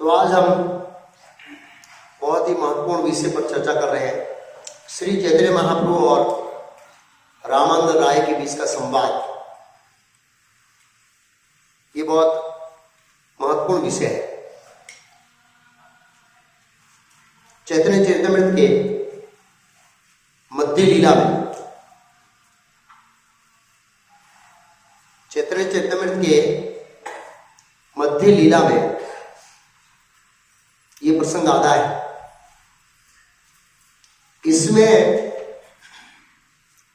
तो आज हम बहुत ही महत्वपूर्ण विषय पर चर्चा कर रहे हैं। श्री चैतन्य महाप्रभु और रामानंद राय के बीच का संवाद, ये बहुत महत्वपूर्ण विषय है। चैतन्य चरितमृत के मध्य लीला में, चैतन्य चरितमृत के मध्य लीला में ये प्रसंग आता है। इसमें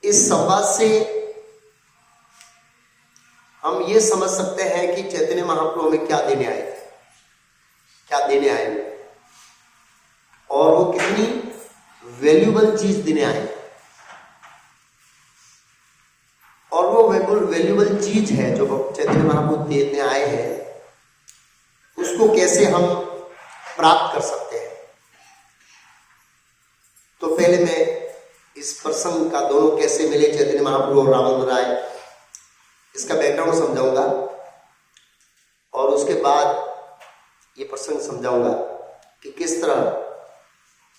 इस संवाद से हम ये समझ सकते हैं कि चैतन्य महाप्रभु हमें क्या देने आए थे, क्या देने आए और वो कितनी वैल्यूबल चीज देने आए, और वो वैल्यूबल चीज है जो चैतन्य महाप्रभु देने आए हैं, उसको कैसे हम प्राप्त कर सकते हैं। तो पहले मैं इस प्रसंग का, दोनों कैसे मिले चैतन्य महाप्रभु और रामानंद राय, इसका बैकग्राउंड समझाऊंगा और उसके बाद ये प्रसंग समझाऊंगा कि किस तरह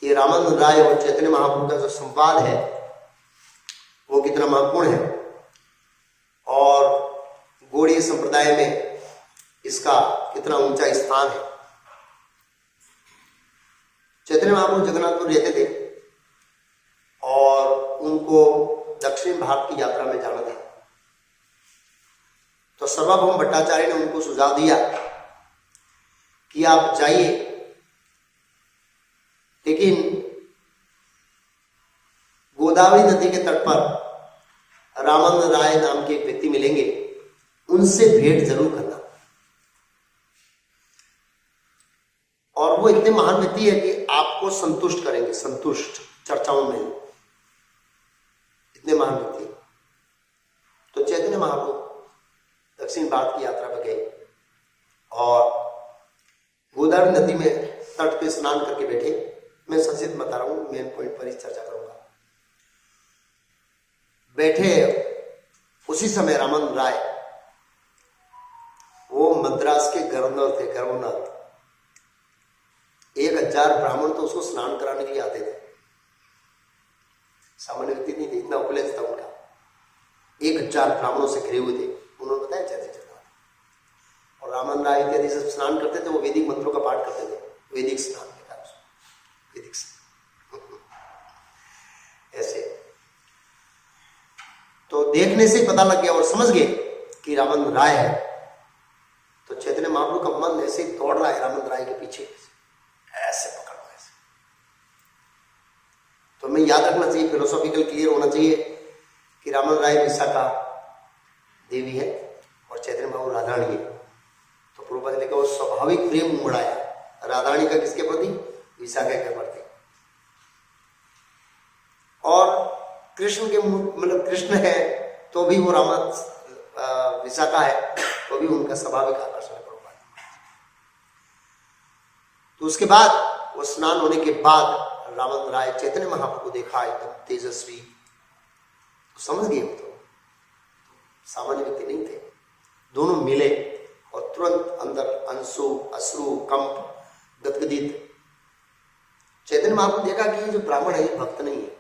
ये रामानंद राय और चैतन्य महाप्रभु का जो संवाद है वो कितना महत्वपूर्ण है और गौड़ीय संप्रदाय में इसका कितना ऊंचा स्थान है। चैतन्य महाप्रभु जगन्नाथपुर रहते थे और उनको दक्षिण भारत की यात्रा में जाना था। तो सर्वभौम भट्टाचार्य ने उनको सुझाव दिया कि आप जाइए, लेकिन गोदावरी नदी के तट पर रामानंद राय नाम के एक व्यक्ति मिलेंगे, उनसे भेंट जरूर करना। और वो इतने महान व्यक्ति है कि आपको संतुष्ट करेंगे, संतुष्ट चर्चाओं में, इतने महान व्यक्ति। तो चैतन्य महाप्रभु दक्षिण भारत की यात्रा पर गए और गोदावरी नदी में तट पे स्नान करके बैठे। मैं संक्षिप्त बता रहा हूं, मेन पॉइंट पर ही चर्चा करूंगा। बैठे उसी समय रामानंद राय, वो मद्रास के गवर्नर थे, गवर्नर। 1000 ब्राह्मण तो उसको स्नान कराने के लिए आते थे, सामान्य व्यक्ति नहीं थे, इतना उपलब्ध था उनका। 1000 ब्राह्मणों से घिरे हुए थे। उन्होंने बताया चैतन्य चरितमृत। और रामानंद राय इत्यादि सब स्नान करते थे, वो वैदिक मंत्रों का पाठ करते थे, वैदिक स्नान के कारण, वैदिक ऐसे। तो देखने से पता लग गया और समझ गए कि रामानंद राय है। तो चैतन्य महाप्रभु का मन ऐसे ही दौड़ रहा है रामानंद राय के पीछे, ऐसे पकड़ो ऐसे। तो हमें याद रखना चाहिए, फिलोसॉफिकल क्लियर होना चाहिए कि रामानंद राय विशाखा देवी है और चैतन्य महाप्रभु राधारानी है। तो प्रभुपाद ने लिखा वो स्वाभाविक प्रेम उमड़ाया राधारानी का किसके प्रति? विशाखा के प्रति। और कृष्ण के, मतलब कृष्ण है तो भी वो विशाखा है तो भी उनका स्वाभाविक आकर्षण है प्रभुपाद। तो उसके बाद वो स्नान होने के बाद रामानंद राय चैतन्य महाप्रभु को देखा, एकदम तेजस्वी, तो समझ गए। तो सामान्य व्यक्ति नहीं थे। दोनों मिले और तुरंत अंदर अंशु, अश्रु, कंप, गदगदित। चैतन्य महाप्रभु देखा कि ये जो ब्राह्मण है ये भक्त नहीं है।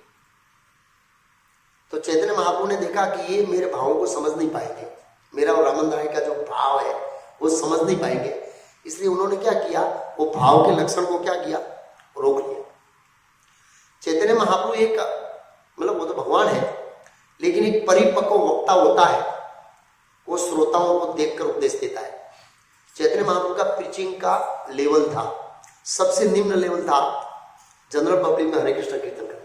तो चैतन्य महाप्रभु ने देखा कि ये मेरे भावों को समझ नहीं पाएंगे, मेरा और रामानंद राय का जो भाव है वो समझ नहीं पाएंगे। इसलिए उन्होंने क्या किया, वो भाव के लक्षण को क्या किया, रोक लिया। चैतन्य महाप्रभु एक, मतलब वो तो भगवान है, लेकिन एक परिपक्व वक्ता होता है, वो श्रोताओं को देखकर उपदेश देता है। चैतन्य महाप्रभु का प्रीचिंग का लेवल था, सबसे निम्न लेवल था जनरल पब्लिक में हरे कृष्ण कीर्तन करना।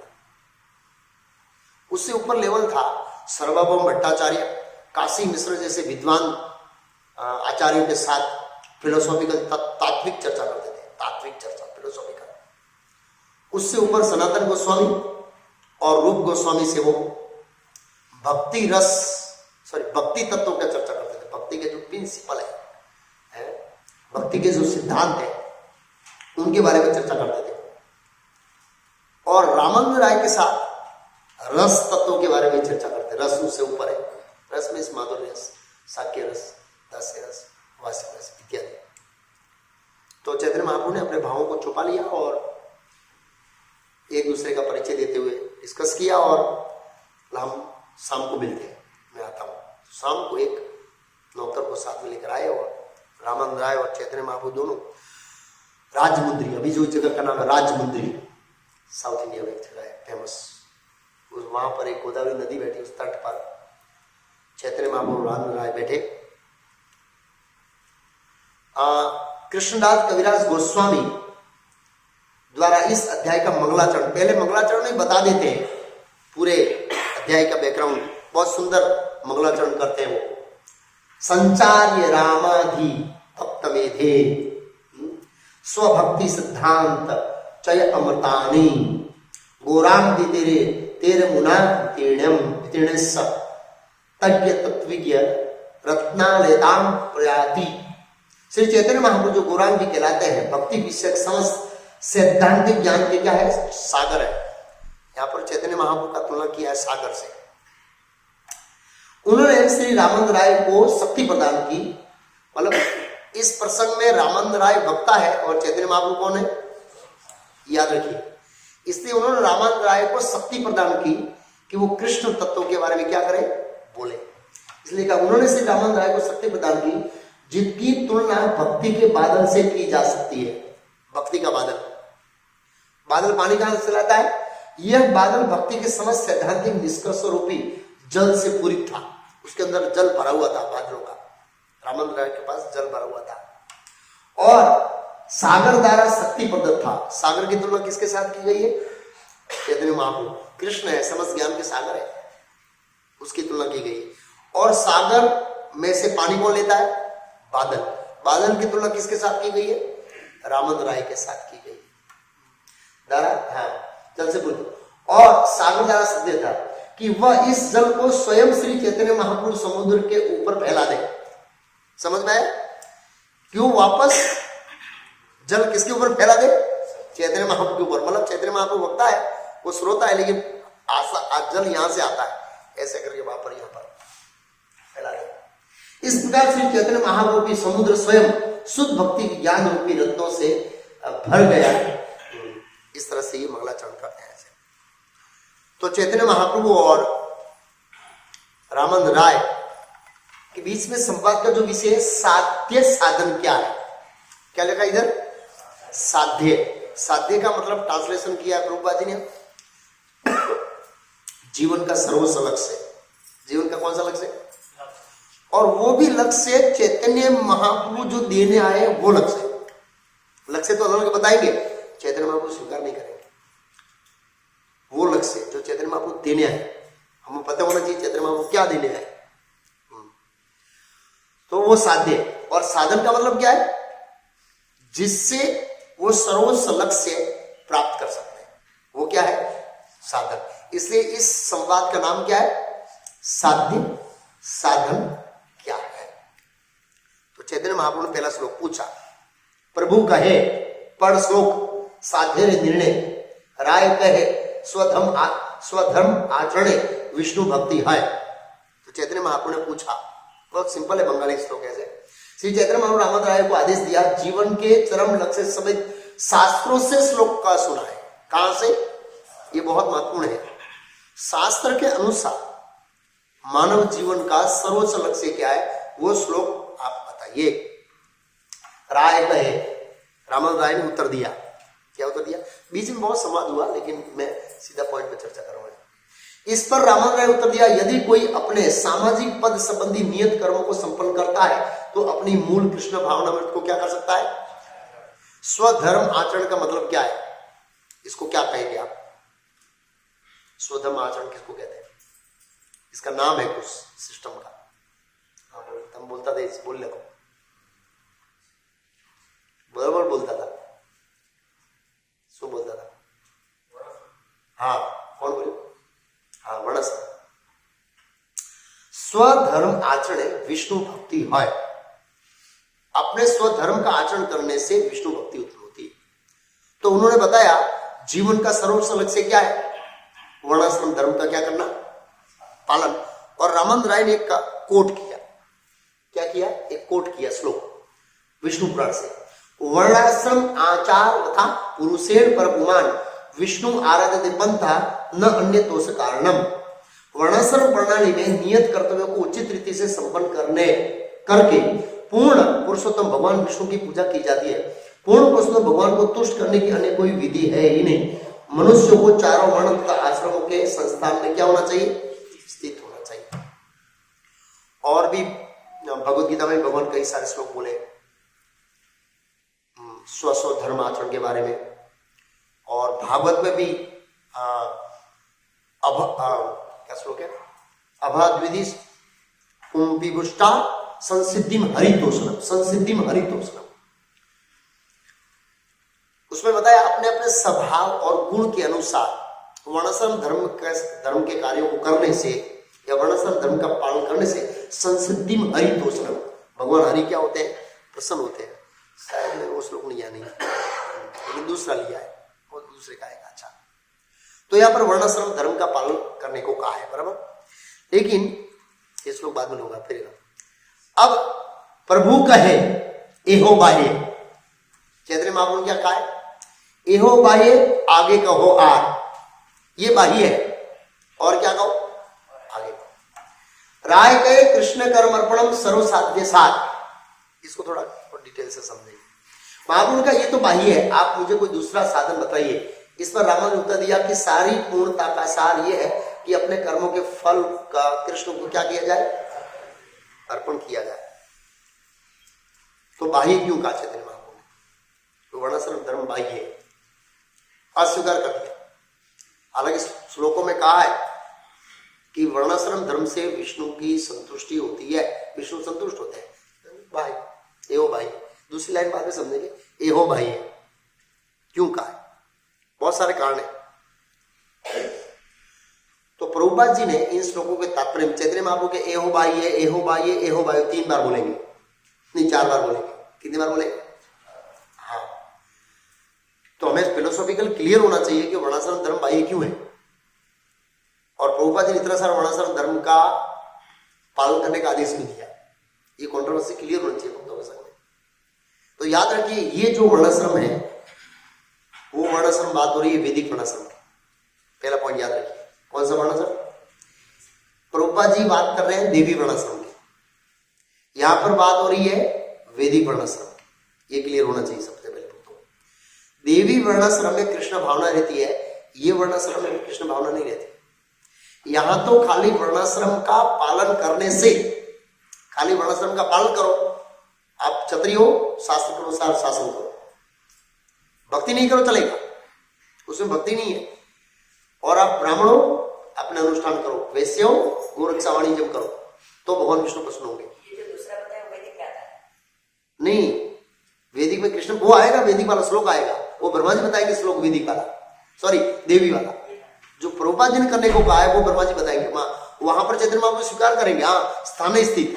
उससे ऊपर लेवल था सर्वभौम भट्टाचार्य, काशी मिश्र जैसे विद्वान आचार्यों के साथ फिलोसॉफिकल तात्विक चर्चा करते थे, तात्विक चर्चा, फिलोसॉफिकल। उससे ऊपर सनातन गोस्वामी और रूप गोस्वामी से वो भक्ति तत्वों का चर्चा करते थे। भक्ति के जो प्रिंसिपल है, भक्ति के जो सिद्धांत है, उनके बारे में चर्चा करते थे। और रामानंद राय के साथ रस तत्वों के बारे में चर्चा करते। रस उससे ऊपर है, रस में माधुर्य रस, साक्य रस, दास्य रस, वास्य रस इत्यादि। तो चैतन्य महाप्रभु ने अपने भावों को छुपा लिया और एक दूसरे का परिचय देते हुए डिस्कस किया और हम शाम को मिलते हैं, मैं आता हूँ। शाम को एक नौकर को साथ में लेकर आए और रामानंद राय और चैतन्य महाप्रभु दोनों राजमुंद्री, अभी जो जगह का नाम है राजमुंद्री, साउथ इंडिया में एक जगह है फेमस, उस वहां पर एक गोदावरी नदी बैठी, उस तट पर चैतन्य महाप्रभु रामानंद राय बैठे। कृष्णदास कविराज गोस्वामी द्वारा इस अध्याय का मंगलाचरण, पहले मंगलाचरण में बता देते हैं पूरे अध्याय का बैकग्राउंड, बहुत सुंदर मंगलाचरण करते हैं वो। संचार्य रामाधि भक्त मेधे स्वभक्ति सिद्धांत चय अमृतानी गौरांग तेरे तेरे मुना तीर्णम तीर्णस तज्ञ तत्विज्ञ रत्नालयताम प्रयाति। श्री चैतन्य महाप्रभु जो गौरांग जी कहलाते हैं, भक्ति विषयक समस्त सैद्धांतिक ज्ञान के क्या है, सागर है। यहाँ पर चैतन्य महाप्रभु का तुलना किया है सागर से। उन्होंने श्री रामानंद राय को शक्ति प्रदान की, मतलब इस प्रसंग में रामानंद राय वक्ता है और चैतन्य महाप्रभु कौन है, याद रखिए। इसलिए उन्होंने रामानंद राय को शक्ति प्रदान की कि वो कृष्ण तत्व के बारे में क्या करें, बोले। इसलिए कहा उन्होंने श्री रामानंद राय को शक्ति प्रदान की जिसकी तुलना भक्ति के बादल से की जा सकती है। भक्ति का बादल, बादल पानी कहां से लाता है, यह बादल भक्ति के समस्त सैद्धांतिक निष्कर्ष रूपी जल से पूरित था। उसके अंदर जल भरा हुआ था, बादलों का, रामानंद राय के पास जल भरा हुआ था। और सागर द्वारा शक्ति प्रदत्त था। सागर की तुलना किसके साथ की गई है, चैतन्य महाप्रभु, कृष्ण है, समस्त ज्ञान के सागर है, उसकी तुलना की गई। और सागर में से पानी कौन लेता है, बादल। बादल की तुलना किसके साथ की गई है, रामानंद राय के साथ की गई द्वारा, हाँ, जल से पूरित। और सागर द्वारा सत्य था कि वह इस जल को स्वयं श्री चैतन्य महाप्रभु समुद्र के ऊपर फैला दे। समझ में आया, क्यों वापस जल किसके ऊपर फैला दे, चैतन्य महाप्रभु के ऊपर। मतलब चैतन्य महाप्रभु वक्ता है, वो श्रोता है, लेकिन जल यहां से आता है, ऐसे करके वहां पर यहां पर फैला दे। इस प्रकार श्री चैतन्य महाप्रभु की समुद्र स्वयं शुद्ध भक्ति ज्ञान रूपी रत्नों से भर गया। इस तरह से ये मंगलाचरण करते हैं। तो चैतन्य महाप्रभु और रामानंद राय के बीच में संवाद का जो विषय है, साध्य साधन क्या है, क्या लिखा इधर, साध्य। साध्य का मतलब ट्रांसलेशन किया प्रभुपाद जी ने, जीवन का सर्वोच्च लक्ष्य। जीवन का कौन सा लक्ष्य, और वो भी लक्ष्य चैतन्य महाप्रभु जो देने आए वो लक्ष्य। लक्ष्य तो अलग बताएंगे, चैतन्य महाप्रभु स्वीकार नहीं करेंगे। वो लक्ष्य जो चैतन्य महाप्रभु देने आए, हमें पता होना चाहिए चैतन्य महाप्रभु क्या देने आए। तो वो साध्य। और साधन का मतलब क्या है, जिससे वो सर्वोच्च लक्ष्य प्राप्त कर सकते हैं, वो क्या है, साधन। इसलिए इस संवाद का नाम क्या है, साध्य साधन क्या है। तो चैतन्य महाप्रभु ने पहला श्लोक पूछा, प्रभु कहे पढ़ श्लोक साध्य निर्णय, राय कहे स्वधर्म आचरणे विष्णु भक्ति है। तो चैतन्य महाप्रभु ने पूछा, बहुत सिंपल है बंगाली श्लोक ऐसे। श्री चैतन्य महाप्रभु रामानंद राय को आदेश दिया, जीवन के चरम लक्ष्य समेत शास्त्रों से श्लोक का सुना है। कहां से, ये बहुत महत्वपूर्ण है। शास्त्र के अनुसार मानव जीवन का सर्वोच्च लक्ष्य क्या है, वो श्लोक आप बताइए। राय कहे, रामानंद राय ने उत्तर दिया। क्या उत्तर दिया, बीच में बहुत संवाद हुआ, लेकिन मैं सीधा पॉइंट पर चर्चा करूंगा। इस पर रामानंद राय उत्तर दिया, यदि कोई अपने सामाजिक पद संबंधी नियत कर्मों को संपन्न करता है तो अपनी मूल कृष्ण भावनामृत को क्या कर सकता है, स्वधर्म आचरण का मतलब क्या है, इसको क्या कहेंगे आप, स्वधर्म आचरण किसको कहते हैं, इसका नाम है कुछ सिस्टम का। हम बोलता था, इस बोल लगो, बराबर बोलता था, सो बोलता था, हाँ कौन बोले, हाँ वर्णस। स्वधर्म आचरण विष्णु भक्ति है। अपने स्वधर्म का आचरण करने से विष्णु भक्ति उत्पन्न होती है। तो उन्होंने बताया जीवन का सर्वोच्च लक्ष्य क्या है, वर्णाश्रम धर्म का क्या करना, पालन। और रामानंद राय ने एक कोट किया, क्या किया, एक कोट किया श्लोक विष्णु पुराण से। वर्णाश्रम आचार तथा पुरुषेण परपुमान विष्णु आराध्य पंथा न अन्य दोष कारणम। वर्णाश्रम प्रणाली में नियत कर्तव्यों को उचित रीति से संपन्न करके पूर्ण पुरुषोत्तम भगवान विष्णु की पूजा की जाती है। पूर्ण पुरुषोत्तम भगवान को तुष्ट करने की अन्य कोई विधि है ही नहीं। मनुष्य को चारों वर्ण तथा आश्रमों के संस्थान में क्या होना चाहिए? स्थित होना चाहिए। और भी भगवत गीता में भगवान कई सारे श्लोक बोले स्व धर्म आचरण के बारे में, और भागवत में भी क्या श्लोक है? अभाद्विधि कुंभिगुष्टा संसिद्धिम हरितोषणम, संसिद्धिम हरितोषणम। उसमें बताया अपने अपने स्वभाव और गुण के अनुसार वर्णाश्रम धर्म के कार्यों को करने से या वर्णाश्रम धर्म का पालन करने से संसिद्धिम हरितोषणम, भगवान हरि क्या होते हैं? प्रसन्न होते हैं। शायद मेरे वो श्लोक नहीं यानी, लेकिन दूसरा लिया है, वो दूसरे का है। अच्छा, तो यहाँ पर वर्णाश्रम धर्म का पालन करने को कहा है, बराबर। लेकिन ये श्लोक बाद में होगा फिर। अब प्रभु कहे एहो बाह्य, चैतन्य महाप्रभु ने क्या कहा है? एहो बाह्य आगे कहो आर, ये बाह्य है, और क्या कहो? आगे कहो। राय कहे कृष्ण कर्मर्पणम सर्व साध्य साध, इसको थोड़ा डिटेल से समझेंगे। महाप्रभु का ये तो बाह्य है, आप मुझे कोई दूसरा साधन बताइए। इस पर रामा ने उत्तर दिया कि सारी पूर्णता का सार ये है कि अपने कर्मों के फल का कृष्ण को क्या किया जाए? अर्पण किया जाए। तो बाह्य क्यों कहा चैतन्य महाप्रभु ने? तो वर्णाश्रम धर्म बाह्य है, अस्वीकार कर दिया। हालांकि श्लोकों में कहा है कि वर्णाश्रम धर्म से विष्णु की संतुष्टि होती है, विष्णु संतुष्ट होते हैं। बाह्य, एहो भाई, दूसरी लाइन बाद में समझेंगे। एहो भाई है क्यों कहा है? बहुत सारे कारण है। तो प्रभुपाद जी ने इन श्लोकों के तात्पर्य चैतन्य महाप्रभु के एहो भाई है, एहो भाई है, एहो भाई 3 बार बोलेंगे, नहीं 4 बार बोलेंगे। कितनी बार बोलेंगे? हाँ, तो हमें फिलोसॉफिकल क्लियर होना चाहिए कि वर्णाश्रम धर्म बाह्य क्यों है, और प्रभुपाद जी ने इतना सारा वर्णाश्रम धर्म का पालन करने का आदेश भी दिया। ये कंट्रोवर्सी क्लियर होनी चाहिए भक्तों के सामने। तो याद रखिए, ये जो वर्णाश्रम है वो वर्णाश्रम बात हो रही है वैदिक वर्णाश्रम की। पहला पॉइंट याद रखिए। कौन सा वर्णाश्रम? प्रभुपाद जी बात कर रहे हैं देवी वर्णाश्रम की, यहां पर बात हो रही है वैदिक वर्णाश्रम की। ये क्लियर होना चाहिए सबसे पहले भक्तों। देवी वर्णाश्रम में कृष्ण भावना रहती है, ये वर्णाश्रम में कृष्ण भावना नहीं रहती। यहां तो खाली वर्णाश्रम का पालन करने से, खाली वर्णाश्रम का पालन करो, आप क्षत्रिय हो शास्त्र के अनुसार शासन करो, भक्ति नहीं करो चलेगा, उसमें भक्ति नहीं है। और आप ब्राह्मण हो अपने अनुष्ठान करो, वैश्य हो गोरक्षा वाणिज्य करो, तो भगवान विष्णु प्रसन्न होंगे। ये जो दूसरा बताया वैदिक क्या था? नहीं, वैदिक में कृष्ण वो आएगा, वैदिक वाला श्लोक आएगा, वो ब्रह्मा जी बताएंगे श्लोक वैदिक वाला, सॉरी देवी वाला। जो प्रभुपाद जी ने करने को कहा है वो ब्रह्मा जी बताएंगे। वहां पर चैतन्य महाप्रभु स्वीकार करेंगे, हाँ स्थान स्थित,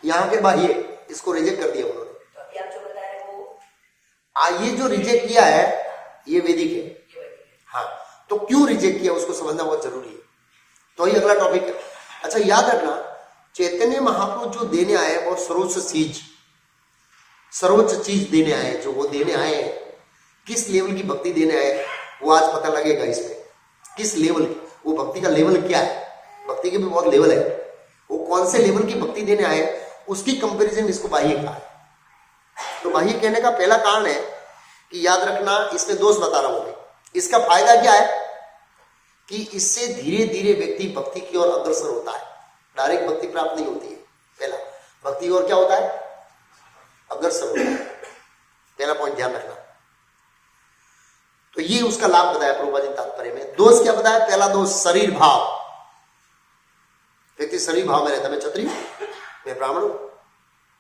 यहाँ के बाह्य, इसको रिजेक्ट कर दिया उन्होंने। तो अभी आप जो बता रहे हैं वो ये जो रिजेक्ट किया है ये वैदिक है। हाँ, तो क्यों रिजेक्ट किया उसको समझना बहुत जरूरी है। तो ये अगला टॉपिक है। अच्छा, याद रखना चैतन्य महाप्रभु जो देने आए वो सर्वोच्च चीज देने आए, जो वो देने आए किस लेवल की भक्ति देने आए वो आज पता लगेगा इसमें। किस लेवल की, वो भक्ति का लेवल क्या है, भक्ति के भी बहुत लेवल है, वो कौन से लेवल की भक्ति देने आए उसकी कंपैरिजन इसको बाह्य कहा है। तो बाह्य कहने का पहला कारण है कि याद रखना इसमें दोष बता रहा हूं मैं। इसका फायदा क्या है कि इससे धीरे धीरे व्यक्ति भक्ति की ओर अग्रसर होता है, डायरेक्ट भक्ति प्राप्त नहीं होती है। पहला भक्ति की ओर क्या होता है? अग्रसर होता है। पहला पॉइंट ध्यान रखना। तो ये उसका लाभ बताया प्रभुपाद जी तात्पर्य में। दोष क्या बताया? पहला दोष शरीर भाव, व्यक्ति शरीर भाव में रहता है, मैं क्षत्रिय हूं, मैं ब्राह्मण हूं,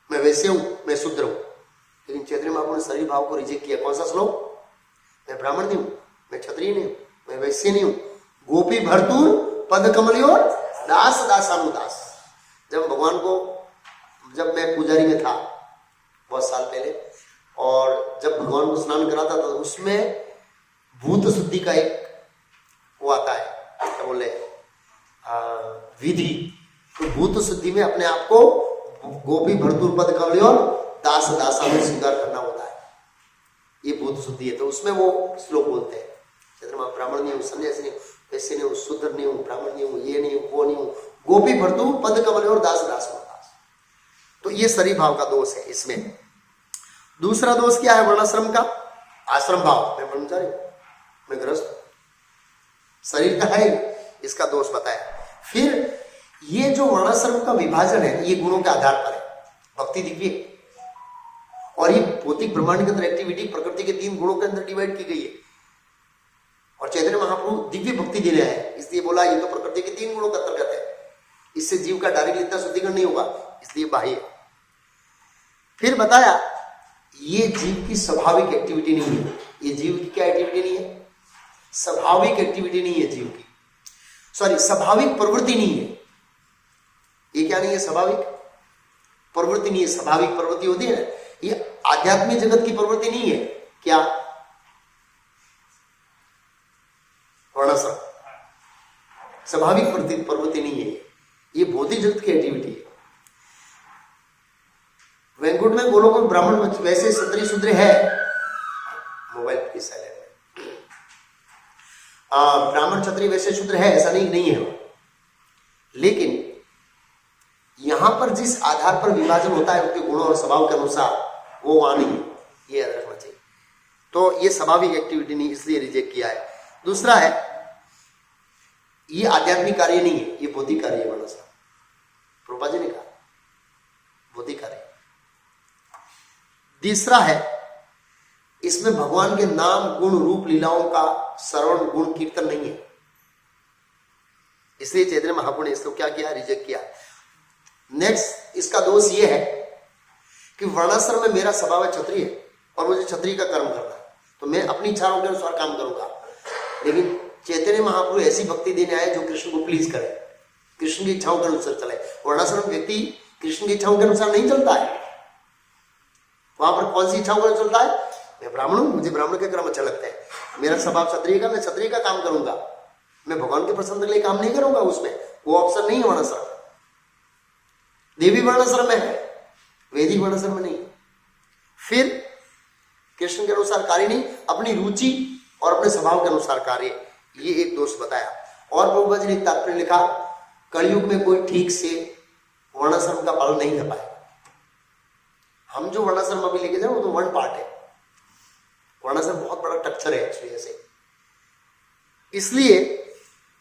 मैं वैश्य हूं, मैं शूद्र हूं। लेकिन चैतन्य महाप्रभु ने शरीर भाव को रिजेक्ट किया। कौन सा श्लोक? मैं ब्राह्मण नहीं हूं, मैं क्षत्रिय नहीं हूं, मैं वैश्य नहीं हूं, गोपी भरतूर पद कमलियों दास दासानुदास। जब भगवान को, जब मैं पुजारी में था बहुत साल पहले, और जब भगवान को स्नान कराता था तो उसमें भूत शुद्धि का एक वो आता है, क्या बोले, विधि। तो भूत शुद्धि में अपने आप को गोपी भरतूर पद कमलियों दास दासा में स्वीकार करना होता है। ये बुद्ध शुद्धि है। तो उसमें वो श्लोक बोलते हैं, चैतन्य महाप्रभु ब्राह्मण नहीं हूँ, सन्यासी नहीं हूँ, वैसे नहीं हूँ, शूद्र नहीं हूँ, ब्राह्मण नहीं हूँ, ये नहीं हूँ, वो नहीं हूँ, गोपी भरतू पद कमल और दास दास और दास। तो ये शरीर भाव का दोष है इसमें। दूसरा दोष क्या है वर्णाश्रम का? आश्रम भाव, मैं ब्रह्मचारी हूं, मैं गृहस्थ, शरीर का है, इसका दोष बताया। फिर ये जो वर्णाश्रम का विभाजन है ये गुणों के आधार पर है, भक्ति दिव्य और ये भौतिक ब्रह्मांड के अंदर एक्टिविटी प्रकृति के 3 गुणों के अंदर डिवाइड की गई है। और चैतन्य महाप्रभु दिव्य भक्ति दे रहे हैं, इसलिए बोला ये तो प्रकृति के 3 गुणों का अंतर्गत है, इससे जीव का डायरेक्टली इतना शुद्धिकरण नहीं होगा, इसलिए बाह्य। फिर बताया ये जीव की स्वाभाविक एक्टिविटी नहीं है। ये जीव की क्या एक्टिविटी नहीं है? स्वाभाविक एक्टिविटी नहीं है जीव की, सॉरी स्वाभाविक प्रवृत्ति नहीं है। ये क्या नहीं है? स्वाभाविक प्रवृत्ति नहीं है। स्वाभाविक प्रवृत्ति होती है ना, ये आध्यात्मिक जगत की प्रवृत्ति नहीं है। क्या? वर्णाश्रम स्वाभाविक प्रवृत्ति नहीं है, ये भौतिक जगत की एक्टिविटी है। वैकुंठ में गोलोक में ब्राह्मण वैसे क्षत्रिय शूद्र है, मोबाइल की साइलेंट में, ब्राह्मण क्षत्रिय वैसे शूद्र है ऐसा नहीं है। लेकिन यहां पर जिस आधार पर विभाजन होता है उनके गुणों और स्वभाव के अनुसार, वो वहां नहीं है, ये याद रखना चाहिए। तो ये स्वाभाविक एक्टिविटी नहीं, इसलिए रिजेक्ट किया है। दूसरा है ये आध्यात्मिक कार्य नहीं है, ये भौतिक कार्य है। वर्णाश्रम प्रभुपाद जी ने कहा भौतिक कार्य। तीसरा है इसमें भगवान के नाम गुण रूप लीलाओं का श्रवण गुण कीर्तन नहीं है, इसलिए चैतन्य महाप्रभु ने इसको क्या किया? रिजेक्ट किया। नेक्स्ट इसका दोष यह है कि वर्णाश्रम में मेरा स्वभाव है क्षत्रिय और मुझे क्षत्रिय का कर्म करना है, तो मैं अपनी इच्छाओं के अनुसार काम करूंगा। लेकिन चैतन्य महाप्रभु ऐसी भक्ति देने आए जो कृष्ण को प्लीज करे, कृष्ण की इच्छाओं के अनुसार चले। वर्णाश्रम व्यक्ति कृष्ण की इच्छाओं के अनुसार नहीं चलता है। वहां पर कौन सी इच्छाओं के अनुसार चलता है? मैं ब्राह्मण हूं, मुझे ब्राह्मण के कर्म अच्छा लगता है, मेरा स्वभाव क्षत्रिय का, मैं क्षत्रिय का काम करूंगा, मैं भगवान के प्रसन्न के लिए काम नहीं करूंगा। उसमें वो ऑप्शन नहीं है वर्णाश्रम। देवी वर्णाश्रम में है, वैदिक वर्णाश्रम में नहीं। फिर कृष्ण के अनुसार कार्य नहीं, अपनी रुचि और अपने स्वभाव के अनुसार कार्य, ये एक दोष बताया। और प्रभुपाद जी ने तात्पर्य लिखा कलयुग में कोई ठीक से वर्णाश्रम का पालन नहीं कर पाएगा। हम जो वर्णाश्रम अभी लेके जाए वो तो 1 पार्ट है, वर्णाश्रम बहुत बड़ा स्ट्रक्चर है एक्चुअली ऐसे। इसलिए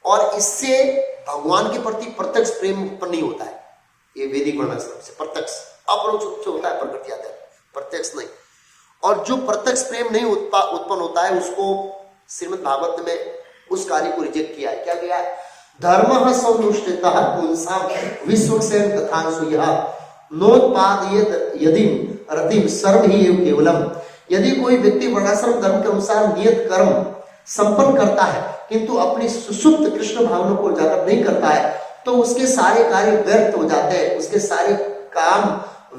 और इससे भगवान के प्रति प्रत्यक्ष प्रेम उत्पन्न नहीं होता है। ये वैदिक वर्णाश्रम से प्रत्यक्ष अपरोक्ष रूप से होता है, प्रकृति आधार, प्रत्यक्ष नहीं। और जो प्रत्यक्ष प्रेम नहीं उत्पन्न होता है उसको श्रीमद् भागवत में उस कार्य को रिजेक्ट किया है। क्या किया है? धर्म सौनुष्ठितः पुंसाम विश्वक्सेन कथांसु यह नोत्पादयेत यदि रतिम सर्व ही एव केवलम। यदि कोई व्यक्ति वर्णाश्रम धर्म के अनुसार नियत कर्म संपन्न करता है किंतु अपनी सुसुप्त कृष्ण भावना को जागर नहीं करता है तो उसके सारे कार्य व्यर्थ हो जाते हैं, उसके सारे काम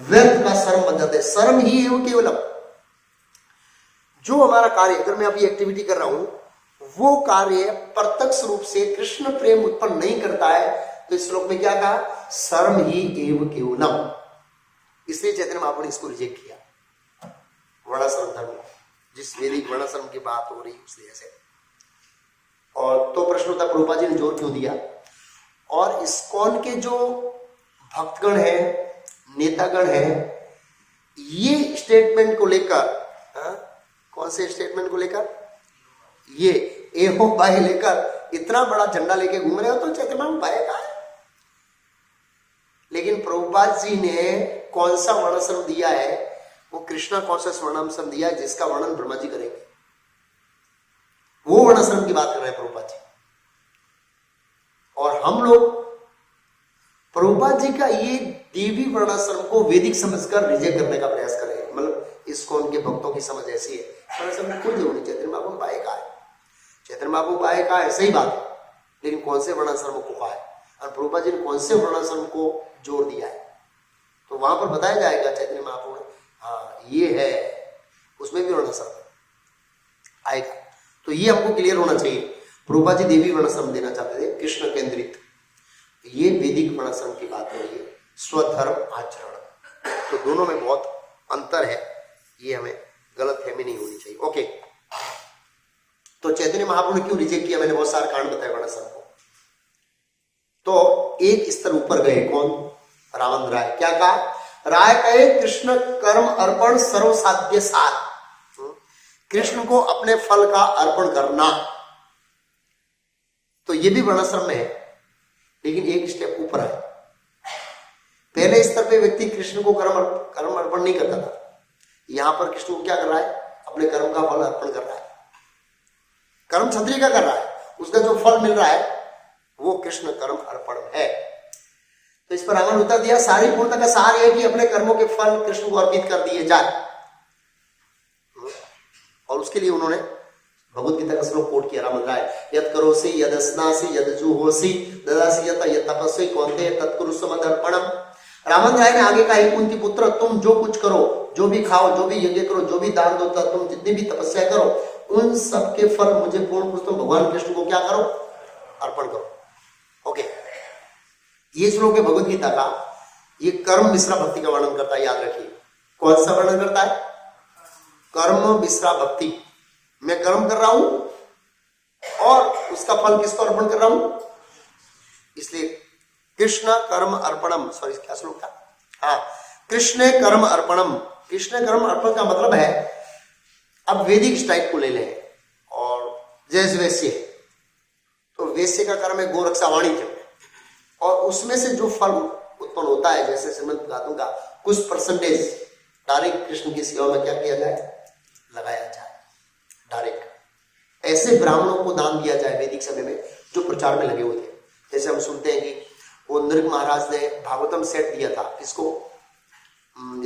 व्यर्थ का श्रम बन जाते हैं। श्रम ही एव केवलम। जो हमारा कार्य, अगर मैं अभी एक्टिविटी कर रहा हूं, वो कार्य प्रत्यक्ष रूप से कृष्ण प्रेम उत्पन्न नहीं करता है, तो इस श्लोक में क्या कहा? सर्व ही एव केवलम। इसलिए चैतन्य महाप्रभु ने इसको रिजेक्ट किया वर्णाश्रम धर्म, जिस वैदिक वर्णाश्रम की बात हो रही उसलिए ऐसे। और तो प्रश्न होता प्रभुपाद जी ने जोर क्यों दिया? और इस्कॉन के जो भक्तगण है, नेतागण है, ये स्टेटमेंट को लेकर, कौन से स्टेटमेंट को लेकर? ये एहो बाय लेकर इतना बड़ा झंडा लेके घूम रहे हो तो चैतन्य महाप्रभु बाय का है। लेकिन प्रभुपाद जी ने कौन सा वर्णाश्रम दिया है? वो कृष्णा कॉन्शियस वर्णाश्रम दिया है जिसका वर्णन ब्रह्मा जी करेंगे। वो वर्णाश्रम की बात कर रहे हैं प्रभुपाद जी। और हम लोग प्रभुपाद जी का ये देवी वर्णाश्रम को वैदिक समझकर रिजेक्ट करने का प्रयास कर रहे हैं। मतलब इसको उनके भक्तों की समझ ऐसी है, वर्णाश्रम में कोई जरूरत नहीं, चैतन्य महाप्रभु बाय का है, चैतन्य महाप्रभु बाय का है, सही बात है। लेकिन कौन से वर्णाश्रम को कहा है और प्रभुपाद जी ने कौन से वर्णाश्रम को जोर दिया है, तो वहां पर बताया जाएगा चैतन्य महाप्रभु ने, हाँ ये है, उसमें भी वर्णाश्रम आएगा। तो ये हमको क्लियर होना चाहिए। प्रभुपाद जी देवी वर्णाश्रम देना चाहते थे, कृष्ण केंद्रित। ये वैदिक वर्णाश्रम की बात हो रही है, स्वधर्म आचरण, तो दोनों में बहुत अंतर है, ये हमें गलतफहमी नहीं होनी चाहिए। ओके, तो चैतन्य महाप्रभु ने क्यों रिजेक्ट किया? मैंने बहुत सारे कारण बताए वर्णाश्रम को। तो एक स्तर ऊपर गए, कौन? रामानंद राय। क्या कहा? राय कहे कृष्ण कर्म अर्पण सर्वसाध्य सार, कृष्ण को अपने फल का अर्पण करना। तो ये भी वर्णाश्रम में है, लेकिन एक स्टेप ऊपर है। पहले स्तर पे व्यक्ति कृष्ण को कर्म अर्पण नहीं करता था, यहां पर कृष्ण को क्या कर रहा है? अपने कर्म का फल अर्पण कर रहा है। कर्म क्षत्रिय का कर रहा है, उसका जो फल मिल रहा है वो कृष्ण कर्म अर्पण है। तो इस पर रावण उत्तर दिया, सारी पूर्णता का सार है कि अपने कर्मों के फल कृष्ण को अर्पित कर दिए जाए। और उसके लिए उन्होंने भगवत गीता का श्लोक कोट किया रामन राय, यद करोसि यद स्नासि यद जुहोसि ददासि यत तपस्वी कौन्तेय तत्कुरुष्व मदर्पणम। रामन राय ने आगे कहा, हे कुंती पुत्र, तुम जो कुछ करो, जो भी खाओ, जो भी यज्ञ करो, जो भी दान दो, तुम जितनी भी तपस्या करो, उन सब के फल मुझे पूर्ण पुरुषोत्तम भगवान कृष्ण को क्या करो? अर्पण करो। ओके, ये श्लोक है भगवत गीता का। ये कर्म मिश्रा भक्ति का वर्णन करता है, याद रखिए। कौन सा वर्णन करता है? कर्म मिश्रा भक्ति। मैं कर्म कर रहा हूं और उसका फल किसको अर्पण कर रहा हूं? इसलिए कृष्ण कर्म अर्पणम, सॉरी क्या श्लोक था? हाँ, कृष्ण कर्म अर्पणम। कृष्ण कर्म अर्पण का मतलब है, अब वैदिक स्टाइल को ले लें और जैसे वैश्य है, तो वैश्य का कर्म है गोरक्षा वाणिज्य, और उसमें से जो फल उत्पन्न होता है, जैसे श्रीमद् भागवतम का कुछ परसेंटेज डायरेक्ट कृष्ण की सेवा में क्या किया जाए? लगाया जाए डायरेक्ट। ऐसे ब्राह्मणों को दान दिया जाए वैदिक समय में जो प्रचार में लगे हुए थे। जैसे हम सुनते हैं कि वो नृग महाराज ने भागवतम सेट दिया था, किसको?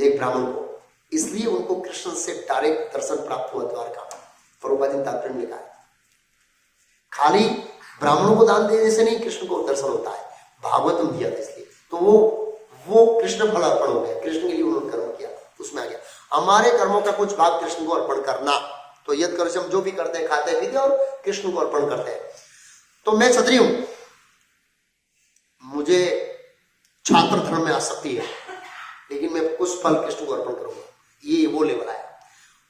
एक ब्राह्मण को, इसलिए उनको कृष्ण से डायरेक्ट दर्शन प्राप्त हुआ द्वारका। प्रभुपाद जी तात्पर्य में लिखा है, खाली ब्राह्मणों को दान देने से नहीं कृष्ण को दर्शन होता है, भागवतम दिया था इसलिए। तो वो कृष्ण फल अर्पण हो गया, कृष्ण के लिए उन्होंने कर्म किया, उसमें आ गया। हमारे कर्मों का कुछ भाग कृष्ण को अर्पण करना। तो यद कर्म हम जो भी करते हैं, खाते पीते और कृष्ण को अर्पण करते हैं। तो मैं क्षत्रिय हूं, मुझे छात्र धर्म में आसक्ति है, लेकिन मैं कुछ फल कृष्ण को अर्पण करूंगा, ये वो लेवल आया।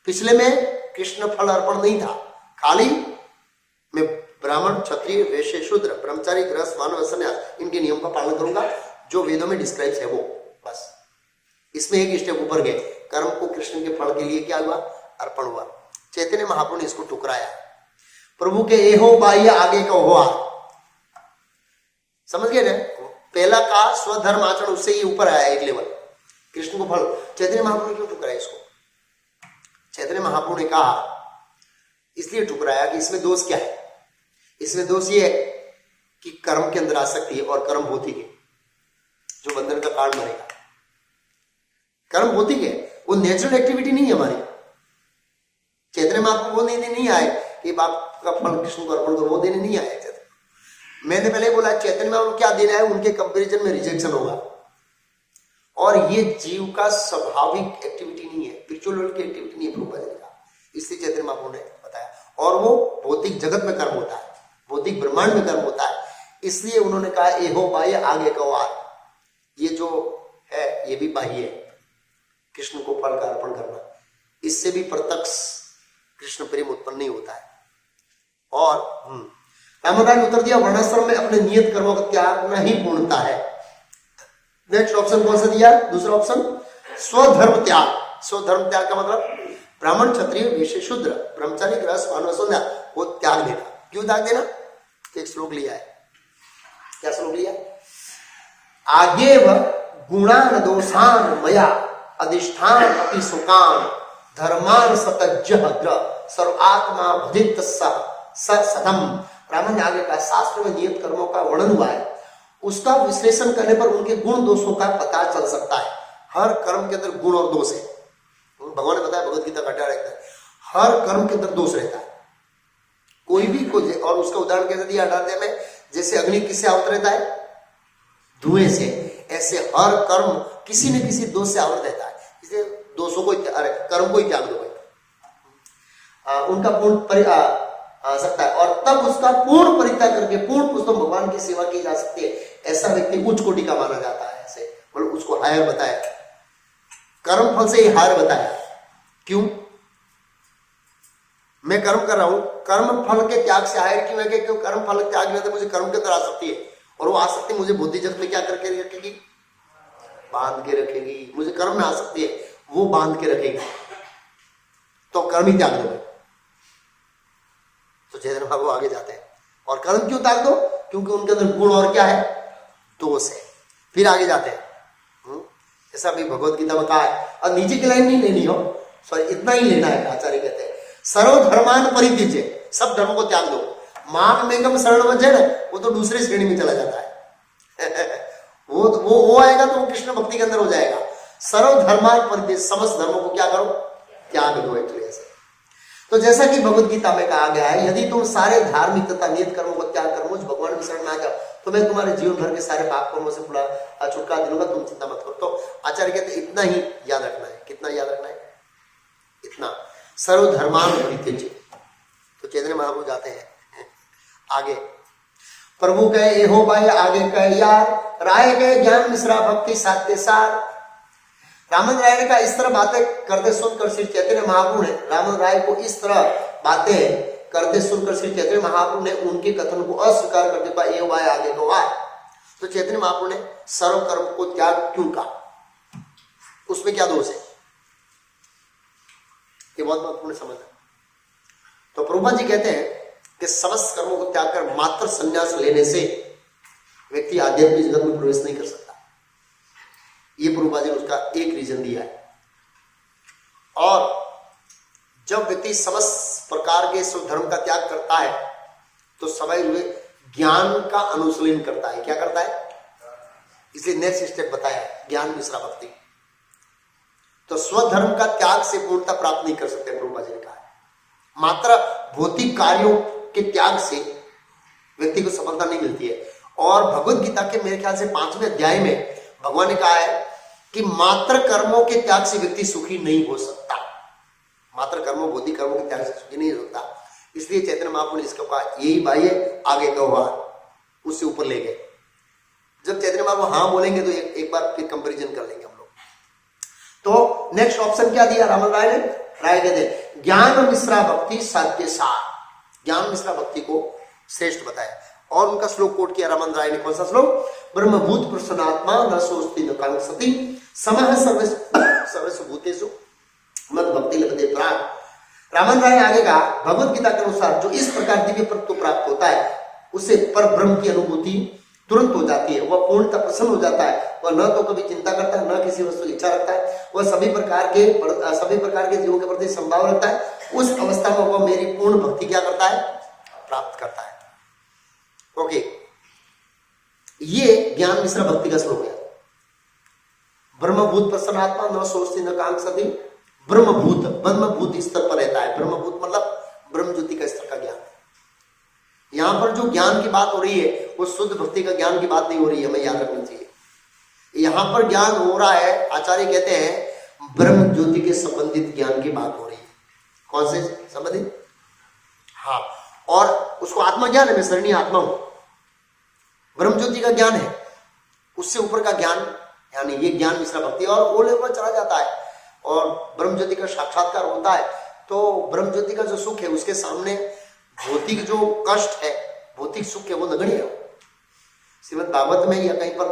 पिछले में कृष्ण फल अर्पण नहीं था, खाली मैं ब्राह्मण क्षत्रिय वैश्य शूद्र ब्रह्मचारी गृहस्थ वानर सन्यास इनके नियम का पालन करूंगा जो वेदों में डिस्क्राइब है, वो बस। इसमें एक स्टेप ऊपर गए, कर्म को कृष्ण के फल के लिए क्या हुआ? अर्पण हुआ। चैतन्य महाप्रभु ने इसको ठुकराया, प्रभु के एहो बाह्य आगे का ओहो। समझ गए ना? पहला का स्वधर्म आचरण, उससे ही ऊपर आया एक लेवल, कृष्ण को फल। चैतन्य महाप्रभु ने क्यों ठुकराया इसको? चैतन्य महाप्रभु ने कहा इसलिए ठुकराया कि इसमें दोष क्या है? इसमें दोष ये है कि कर्म के अंदर आ सकती है, और कर्म भौतिक है जो बंधन का कारण बनेगा। कर्म भौतिक है, वो नेचुरल एक्टिविटी नहीं है हमारी। चैतन्य महाप्रभु वो नहीं आए कि बाप का फल कृष्ण को अर्पण करो, वो देने नहीं आए। मैंने पहले बोला चैतन्य महाप्रभु क्या देना है, उनके कंपैरिजन में रिजेक्शन होगा, और ये जीव का स्वाभाविक एक्टिविटी नहीं है, स्पिरिचुअल वर्ल्ड की एक्टिविटी नहीं है प्रभुपाद जी का। इसलिए चैतन्य महाप्रभु ने बताया, और वो भौतिक जगत में कर्म होता है, भौतिक ब्रह्मांड में कर्म होता है। इसलिए उन्होंने कहा एहो बाह्य आगे का वार, ये जो है ये भी बाह्य है, कृष्ण को फल का अर्पण करना, इससे भी प्रत्यक्ष कृष्ण प्रेम उत्पन्न नहीं होता है। और रामदास ने उत्तर दिया, वर्णाश्रम में अपने नियत कर्मों का त्यागना ही पूर्णता है। नेक्स्ट ऑप्शन कौन सा दिया? दूसरा ऑप्शन, स्वधर्म त्याग। स्वधर्म त्याग का मतलब ब्राह्मण क्षत्रिय वैश्य शूद्र ब्रह्मचारी गृहस्थ वानर सन्यास, वो त्याग देना। क्यों त्याग देना? एक श्लोक लिया है, क्या श्लोक लिया? आगे गुणान दोषान मया अधिष्ठान अपि सुकान धर्मान सतज्ज ग्रह सर्वात्मा भजित सदम। रामन ने आगे का शास्त्र में नियत कर्मों का वर्णन हुआ है, उसका विश्लेषण करने पर उनके गुण दोषों का पता चल सकता है। हर कर्म के अंदर गुण और दोष है, भगवान ने बताया भगवत गीता का अध्याय रहता है, हर कर्म के अंदर दोष रहता है कोई भी को। और उसका उदाहरण कैसे दिया अध्याय में, जैसे अग्नि किससे आवृत रहता है? धुएं से। ऐसे हर कर्म किसी न किसी दोष से आवृत रहता है, इसलिए दोषों को कर्म को ही त्याग दो भाई, उनका पूर्ण आ सकता है, और तब उसका पूर्ण परित्याग करके पूर्ण पुरुषोत्तम भगवान की सेवा की जा सकती है। ऐसा व्यक्ति उच्च कोटि का माना जाता है, ऐसे मतलब उसको हायर बताया, कर्म फल से ही हायर बताया। क्यों? मैं कर्म कर रहा हूं, कर्म फल के त्याग से आए कि मैं क्यों कर्म फल त्याग नहीं, तो मुझे कर्म के अंदर आसक्ति है, और वो आसक्ति मुझे बुद्धि जगत में क्या करके रखेगी, बांध के रखेगी। मुझे कर्म में आसक्ति है, वो बांध के रखेगी, तो कर्म ही त्याग दो। तो चैतन्य महाप्रभु आगे जाते हैं, और कर्म क्यों त्याग दो, क्योंकि उनके अंदर गुण और क्या है, दोष है। फिर आगे जाते हैं, ऐसा भी भगवत गीता में कहा है, और नीचे की लाइन नहीं लेनी हो, सॉरी इतना ही लेना है। आचार्य कहते हैं सर्वधर्मान परित्यज्य, सब धर्मों को त्याग दो। माम मेघम शरण वज्जै, वो तो दूसरी श्रेणी में चला जाता है वो आएगा तो वो कृष्ण भक्ति के अंदर हो जाएगा। सर्वधर्मान परित्यज्य, समस्त धर्मों को क्या करो, त्याग दो। एक्चुअली ऐसे तो जैसा कि भगवत गीता में कहा गया है, यदि तुम सारे धार्मिक तथा नियत कर्मों को त्याग कर मुझ भगवान की शरण में आ जाओ, तो मैं तुम्हारे जीवन भर के सारे पाप कर्मों से पूरा छुटकारा दूंगा, तुम चिंता मत करो। तो आचार्य कहते हैं इतना ही याद रखना है। कितना याद रखना है, इतना, सर्वधर्मान परित्यज्य। तो चैतन्य महाप्रभु जाते हैं आगे, प्रभु कहे हो भाई, आगे कहे यार, राय गए ज्ञान मिश्रा भक्ति साध्य सार। रामन राय ने कहा इस तरह बातें करते सुनकर श्री चैतन्य महाप्रभु ने, रामन राय को इस तरह बातें करते सुनकर श्री चैतन्य महाप्रभु ने उनके कथन को अस्वीकार करते हुए ये वाय आगे को वाय। तो चैतन्य महाप्रभु ने सर्व कर्म को त्याग क्यों कहा, उसमें क्या दोष है, ये बहुत महत्वपूर्ण समझना। तो प्रभुपाद जी कहते हैं कि समस्त कर्मों को त्याग कर मात्र संन्यास लेने से व्यक्ति आध्यात्मिक जगत में प्रवेश नहीं कर सकता। ये प्रभुपाद जी ने उसका एक रीजन दिया है। और जब व्यक्ति समस्त प्रकार के स्वधर्म का त्याग करता है तो समय हुए ज्ञान का अनुशीलन करता है। क्या करता है, इसलिए नेक्स्ट स्टेप बताया ज्ञान मिश्रा भक्ति। तो स्वधर्म का त्याग से पूर्णता प्राप्त नहीं कर सकते, प्रभुपाद जी ने कहा। मात्र भौतिक कार्यों के त्याग से व्यक्ति को सफलता नहीं मिलती है। और भगवत गीता के मेरे ख्याल से 5वें अध्याय में भगवान ने कहा है कि मात्र कर्मों के त्याग से व्यक्ति सुखी नहीं हो सकता। मात्र कर्मों, भौतिक कर्मों के त्याग से सुखी नहीं हो सकता। इसलिए चैतन्य महाप्रभु ने इसको कहा यही भाई है, आगे का हुआ उससे ऊपर ले गए। जब चैतन्य महाप्रभु हाँ बोलेंगे तो एक बार फिर कंपैरिजन कर लेंगे हम लोग। तो नेक्स्ट ऑप्शन क्या दिया रामन राय ने, राय कहते ज्ञान मिश्रा भक्ति साध्य सार। ज्ञान मिश्रा भक्ति को श्रेष्ठ बताया और उनका श्लोक कोट किया रामन राय ने। कौन सा श्लोक, ब्रह्मभूत प्रसन्नात्मा न सोचती न कांक्षति समः सर्वस्व भूतेषु मद भक्ति लभते प्राण। रामन राय आगे का भगवत गीता के अनुसार जो इस प्रकार दिव्य तत्व प्राप्त होता है उसे पर ब्रह्म की अनुभूति तुरंत हो जाती है। वह पूर्णतः प्रसन्न हो जाता है। वह न तो कभी चिंता करता है, न किसी वस्तु की इच्छा रखता है। वह सभी प्रकार के जीवों के प्रति संभाव रखता है। उस अवस्था में वह मेरी पूर्ण भक्ति क्या करता है, प्राप्त करता है। ओके, ये ज्ञान मिश्रा भक्ति का श्लोक है। ब्रह्मभूत प्रसन्नात्मा न सोचती न कांक्षति। ब्रह्मभूत स्तर पर रहता है। ब्रह्मभूत मतलब ब्रह्म ज्योति का स्तर का ज्ञान। यहां पर जो ज्ञान की बात हो रही है वो शुद्ध भक्ति का ज्ञान की बात नहीं हो रही है, हमें याद रखनी चाहिए। यहां पर ज्ञान हो रहा है, आचार्य कहते हैं ब्रह्म ज्योति के संबंधित ज्ञान की बात हो रही है। कौन से संबंधित, हाँ, और उसको आत्मज्ञान है, मैं शरणी आत्मा हूं, ब्रह्म ज्योति का ज्ञान है। उससे ऊपर का ज्ञान यानी ये ज्ञान मिश्रा भक्ति, और वो लेवल चला जाता है और ब्रह्म ज्योति का साक्षात्कार होता है। तो ब्रह्म ज्योति का जो सुख है उसके सामने भौतिक जो कष्ट है, भौतिक सुख है, वो नगण्य है। श्रीमद् भागवत में या कहीं पर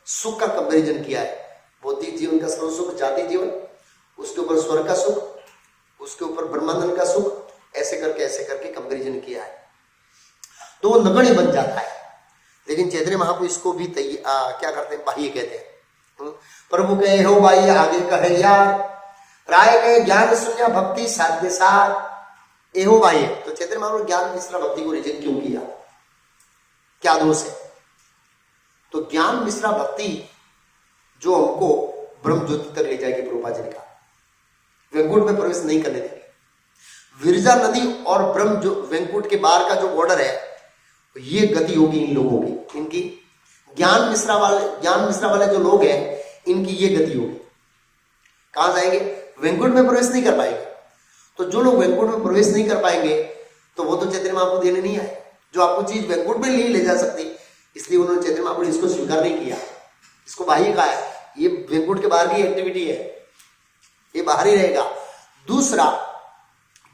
सुख का कंपैरिजन किया है। भौतिक जीवन का सर्व सुख, जाति जीवन, उसके ऊपर स्वर्ग का सुख, उसके ऊपर ब्रह्मानंद का सुख, ऐसे करके कंपैरिजन किया है। तो वो नगण्य बन जाता है। लेकिन चैतन्य महाप्रभु इसको भी क्या करते हैं, बाह्य कहते हैं। प्रभु कहे हो भाई, आगे कहे यार, राय कहे ज्ञान शून्य भक्ति साध्य सार। एहो भाई, तो चैतन्य महाप्रभु ज्ञान मिश्रा भक्ति को रिजेक्ट क्यों किया, क्या दोष है? तो ज्ञान मिश्रा भक्ति जो हमको ब्रह्म ज्योति तक ले जाएगी, प्रभुपाद जी ने कहा वैकुंठ में प्रवेश नहीं करने देगी। विरजा नदी और ब्रह्म जो वैकुंठ के बाहर का जो बॉर्डर है, ये गति होगी इन लोगों की, इनकी ज्ञान मिश्रा वाले जो लोग हैं, इनकी ये गति होगी। कहां जाएंगे? वैकुंठ में प्रवेश नहीं कर पाएंगे। तो जो लोग वैकुंठ में प्रवेश नहीं कर पाएंगे तो वो तो चैतन्य महाप्रभु देने नहीं आए। जो आपको चीज वैकुंठ में नहीं ले जा सकती, इसलिए उन्होंने चैतन्य महाप्रभु इसको स्वीकार नहीं किया, इसको बाह्य कहा है। ये वैकुंठ के बाहर की एक्टिविटी है, ये बाहर ही रहेगा। दूसरा,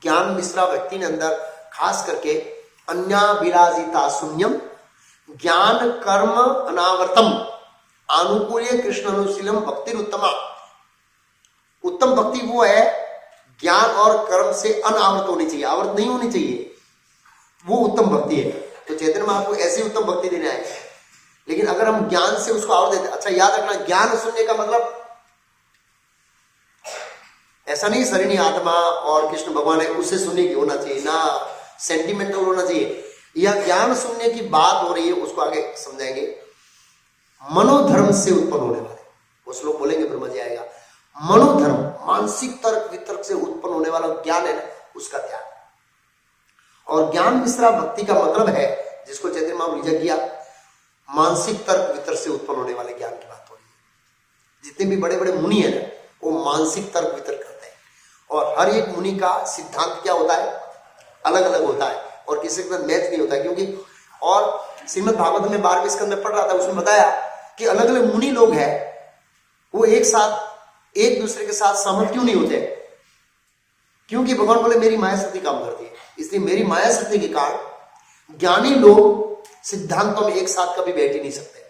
ज्ञान मिश्रा व्यक्ति ने अंदर खास करके अन्याभिलाषिता शून्यम ज्ञान कर्म अनावर्तम आनुकूल्य कृष्ण अनुशीलम भक्ति उत्तमा। उत्तम भक्ति वो है ज्ञान और कर्म से अनावृत होनी चाहिए, आवृत नहीं होनी चाहिए, वो उत्तम भक्ति है। तो चैतन्य महाप्रभु ऐसी उत्तम भक्ति देने आए। लेकिन अगर हम ज्ञान से उसको आवृत देते, अच्छा याद रखना, ज्ञान सुनने का मतलब ऐसा नहीं शरीर आत्मा और कृष्ण भगवान है उससे सुनने की होना चाहिए ना, सेंटिमेंटल होना चाहिए। यह ज्ञान सुनने की बात हो रही है, उसको आगे समझाएंगे। मनोधर्म से उत्पन्न होने वाले, वो श्लोक बोलेंगे ब्रह्म जी आएगा। मनोधर्म मानसिक तर्क वितर्क से उत्पन्न होने वाला ज्ञान है ना, उसका त्याग। और ज्ञान मिश्रा भक्ति का मतलब है, जिसको चैतन्य महाप्रभु ने किया, मानसिक तर्क वितर्क से उत्पन्न होने वाले ज्ञान की बात हो रही है। जितने भी बड़े बड़े मुनि है ना, वो मानसिक तर्क वितर्क करते हैं। और हर एक मुनि का सिद्धांत क्या होता है, अलग अलग होता है, और किसी के साथ मैच नहीं होता है। क्योंकि और श्रीमद् भागवत में 12वें स्कंद में पढ़ रहा था, उसमें बताया कि अलग अलग मुनि लोग हैं, वो एक साथ एक दूसरे के साथ सहमत क्यों नहीं होते? क्योंकि भगवान बोले मेरी माया शक्ति काम करती है, इसलिए मेरी माया शक्ति के कारण ज्ञानी लोग सिद्धांतों में एक साथ कभी बैठ ही नहीं सकते।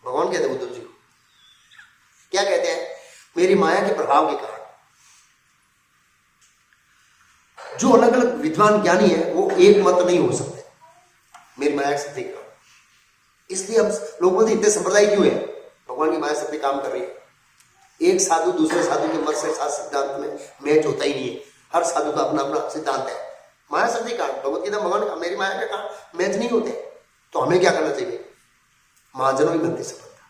भगवान कहते हैं उद्धव जी को, क्या कहते हैं? मेरी माया के प्रभाव के कारण जो अलग अलग विद्वान ज्ञानी है वो एक मत नहीं हो सकते मेरी माया शक्ति के कारण। इसलिए अब लोग बोलते इतने संप्रदाय क्यों है? भगवान की माया शक्ति काम कर रही है। एक साधु दूसरे साधु के मत से साथ सिद्धांत में मैच होता ही नहीं है। हर साधु का अपना अपना सिद्धांत है। माया शक्ति कारण, भगवत गीता भगवान का मेरी माया के कारण मैच नहीं होते। तो हमें क्या करना चाहिए? महाजनों की गलती से बनता,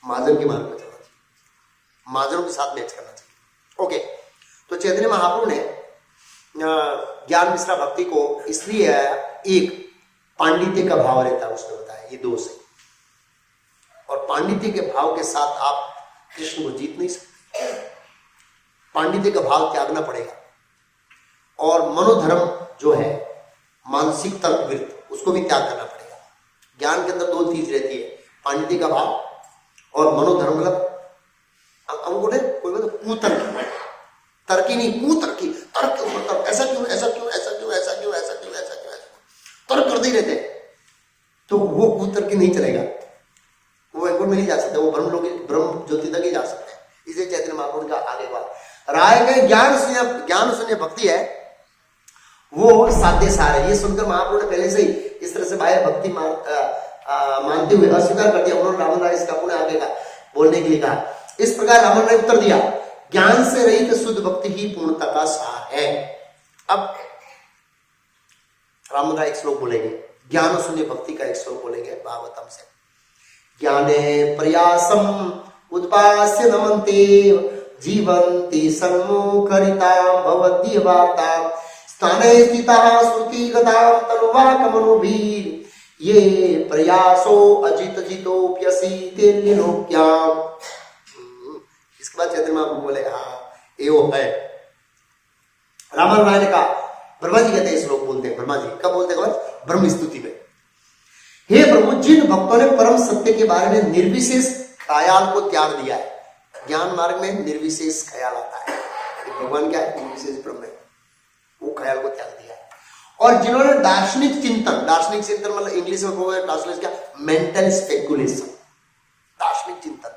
महाजन के मार्ग में चलना चाहिए, महाजनों के साथ मैच करना चाहिए। ओके, तो चैतन्य महाप्रभु ने ज्ञान मिश्रा भक्ति को इसलिए एक पांडित्य का भाव रहता है, उसने बताया ये दोष है। और पांडित्य के भाव के साथ आप कृष्ण को जीत नहीं सकते। पांडित्य का भाव त्यागना पड़ेगा। और मनोधर्म जो है मानसिक तर्क विरुद्ध, उसको भी त्याग करना पड़ेगा। ज्ञान के अंदर दो चीज रहती है, पांडित्य का भाव और मनोधर्म। मतलब हम बोले कोई मतलब कुतर्क, तर्की नहीं, कुतर्की, तर्क मतलब ऐसा क्यों ऐसा क्यों ऐसा क्यों ऐसा क्यों ऐसा क्यों ऐसा क्यों ऐसा तर्क करते ही रहते हैं, तो वो कुतर्की नहीं चलेगा, वो एक में नहीं जा सकते, वो ब्रह्म लोग ब्रह्म ज्योति तक ही जा सकते हैं। इसे चैतन्य महाप्रभु का आगे बात राय गए ज्ञान शून्य भक्ति है, वो साध्य सार है। ये सुनकर महाप्रभु ने पहले से ही इस तरह से बाह्य भक्ति मानते हुए अस्वीकार कर दिया। उन्होंने रामन राय इसका पुनः आगे का बोलने के लिए कहा। इस प्रकार रामन ने उत्तर दिया, ज्ञान से रहित शुद्ध भक्ति ही पूर्णता का सार है। अब रामन राय एक श्लोक बोलेंगे, ज्ञान शून्य भक्ति का एक श्लोक बोलेंगे भागवतम से। ज्ञाने प्रयासम उत्पास्य नमन्ते जीवन्ति सन्मुखरितां भवद्य वार्ता स्थाने स्थिताः श्रुतिगतां तनुवाकमनुभिः ये प्रयासो अजित जितोप्यसी लोक्याम। इसके बाद चैतन्य महाप्रभु बोले हाँ एवो है। रामन राय ने कहा, ब्रह्मा जी कहते हैं श्लोक बोलते हैं, ब्रह्मा जी कब बोलते हैं? ब्रह्म स्तुति में। हे प्रभु, जिन भक्तों ने परम सत्य के बारे में निर्विशेष ख्याल को त्याग दिया है, ज्ञान मार्ग में निर्विशेष ख्याल आता है, भगवान क्या है? निर्विशेष ब्रह्म है, वो ख्याल को त्याग दिया है। और जिन्होंने दार्शनिक चिंतन मतलब इंग्लिश में ट्रांसलेशन क्या? मेंटल स्पेकुलेशन, दार्शनिक चिंतन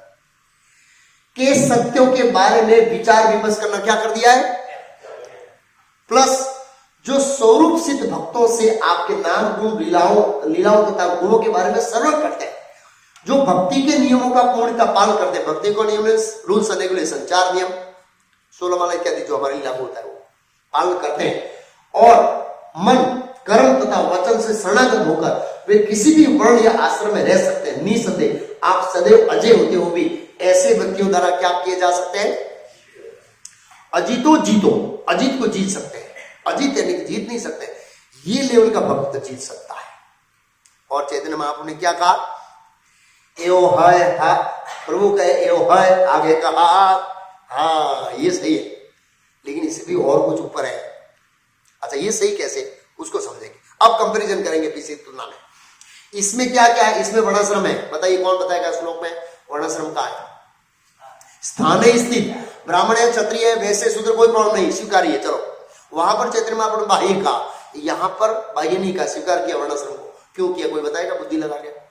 के सत्यों के बारे में विचार विमर्श करना क्या कर दिया है? प्लस जो स्वरूप सिद्ध भक्तों से आपके नाम गुण लीलाओं तथा गुणों के बारे में श्रवण करते हैं, जो भक्ति के नियमों का पूर्णतः पालन करते हैं। भक्ति को नियम रूल्स एंड रेगुलेशन, 4 नियम 16 माला इत्यादि जो हमारे लिए लागू होता है वो पालन करते हैं। और मन कर्म तथा वचन से शरणागत होकर वे किसी भी वर्ण या आश्रम में रह सकते हैं। निसंदेह आप सदैव अजय होते हुए भी ऐसे व्यक्तियों द्वारा क्या किए जा सकते हैं? अजीतो जीतो, अजीत को जीत सकते हैं। अजीत यानी कि जीत नहीं सकते, ये लेवल का भक्त जीत सकता है। और चैतन्य महाप्रभु ने क्या कहा? एवो है, हा प्रभु कहे एवो है, आगे कहा हाँ ये सही है, लेकिन इससे भी और कुछ ऊपर है। अच्छा ये सही कैसे, उसको समझेंगे। अब कंपैरिजन करेंगे पीछे तुलना में। इसमें क्या क्या है? इसमें वर्णाश्रम है, बताइए कौन बताएगा श्लोक में वर्णाश्रम का है? स्थाने स्थित ब्राह्मण है, क्षत्रिय है, वैश्य शूद्र कोई प्रॉब्लम नहीं, स्वीकारिए। चलो वहां पर चैतन्य महाप्रभु बाह्य का, यहाँ पर बाह्य नहीं का, स्वीकार किया वर्णाश्रम को। क्यों किया कोई बताएगा? बुद्धि लगा के।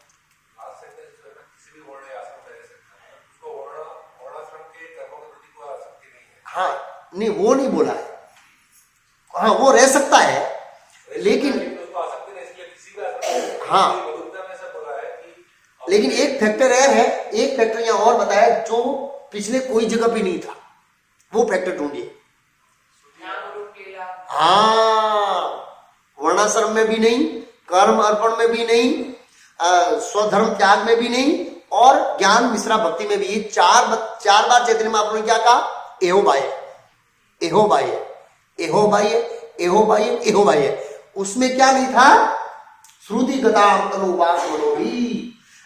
हाँ नहीं, वो नहीं बोला है, हाँ वो रह सकता है लेकिन, हाँ लेकिन एक फैक्टर है, एक फैक्टर यहां और बताया जो पिछले कोई जगह भी नहीं था, वो फैक्टर ढूंढिए। हाँ, वर्णाश्रम में भी नहीं, कर्म अर्पण में भी नहीं, स्वधर्म त्याग में भी नहीं, और ज्ञान मिश्रा भक्ति में भी। ये चार बार चैतन्य महाप्रभु ने क्या कहा? एहो बाह्य, एहो बाह्य, एहो बाह्य, एहो बाह्य, एहो बाह्य। उसमें क्या नहीं था? श्रुति गताम तनुवाक मनोभी।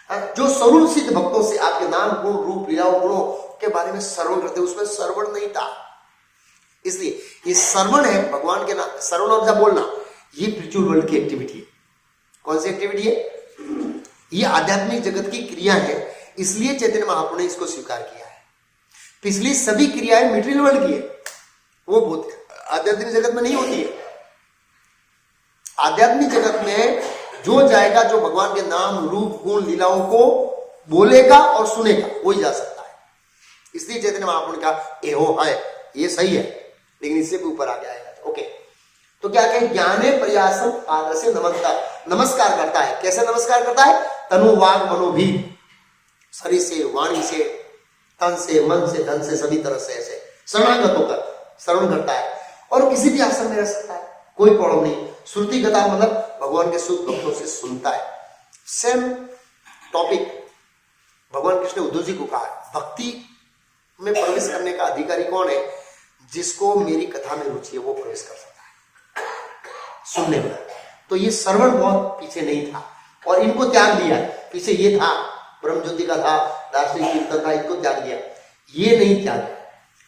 जो सरुण सिद्ध भक्तों से आपके नाम गुण रूप लीलाओं गुणों के बारे में श्रवण करते, उसमें श्रवण नहीं था। इसलिए ये श्रवण है भगवान के नाम, श्रवण और जब बोलना, ये स्पिरिचुअल वर्ल्ड की एक्टिविटी है। कौन सी एक्टिविटी है? ये आध्यात्मिक जगत की क्रिया है, इसलिए चैतन्य महाप्रभु ने इसको स्वीकार किया है। पिछली सभी क्रियाएं मटेरियल वर्ल्ड की है, वो बहुत आध्यात्मिक जगत में नहीं होती है। आध्यात्मिक जगत में जो जाएगा, जो भगवान के नाम रूप गुण लीलाओं को बोलेगा और सुनेगा, वही जा सकता है। इसलिए चैतन्य महाप्रभु ने कहा एहो है, ये सही है, लेकिन इससे भी ऊपर आ जाएगा। ओके, तो क्या कहे? ज्ञाने प्रयासम आदर से नमस्कार करता है। कैसे नमस्कार करता है? तनु वाग मनो भी, शरीर से, वाणी से, तन से, मन से, धन से, सभी तरह से ऐसे शरणागत होकर श्रवण करता है, और किसी भी आसन में रह सकता है, कोई प्रॉब्लम नहीं। श्रुति गता मतलब भगवान के शुद्ध भक्तों से सुनता है। सेम टॉपिक भगवान कृष्ण ने उद्धव जी को कहा है, भक्ति में प्रवेश करने का अधिकारी कौन है? जिसको मेरी कथा में रुचि है, वो प्रवेश कर सकता है सुनने में। तो ये श्रवण बहुत पीछे नहीं था, और इनको त्याग दिया। पीछे ये था, ब्रह्म ज्योति का था, दार्शनिक कीर्तन था, इनको त्याग दिया, ये नहीं त्याग,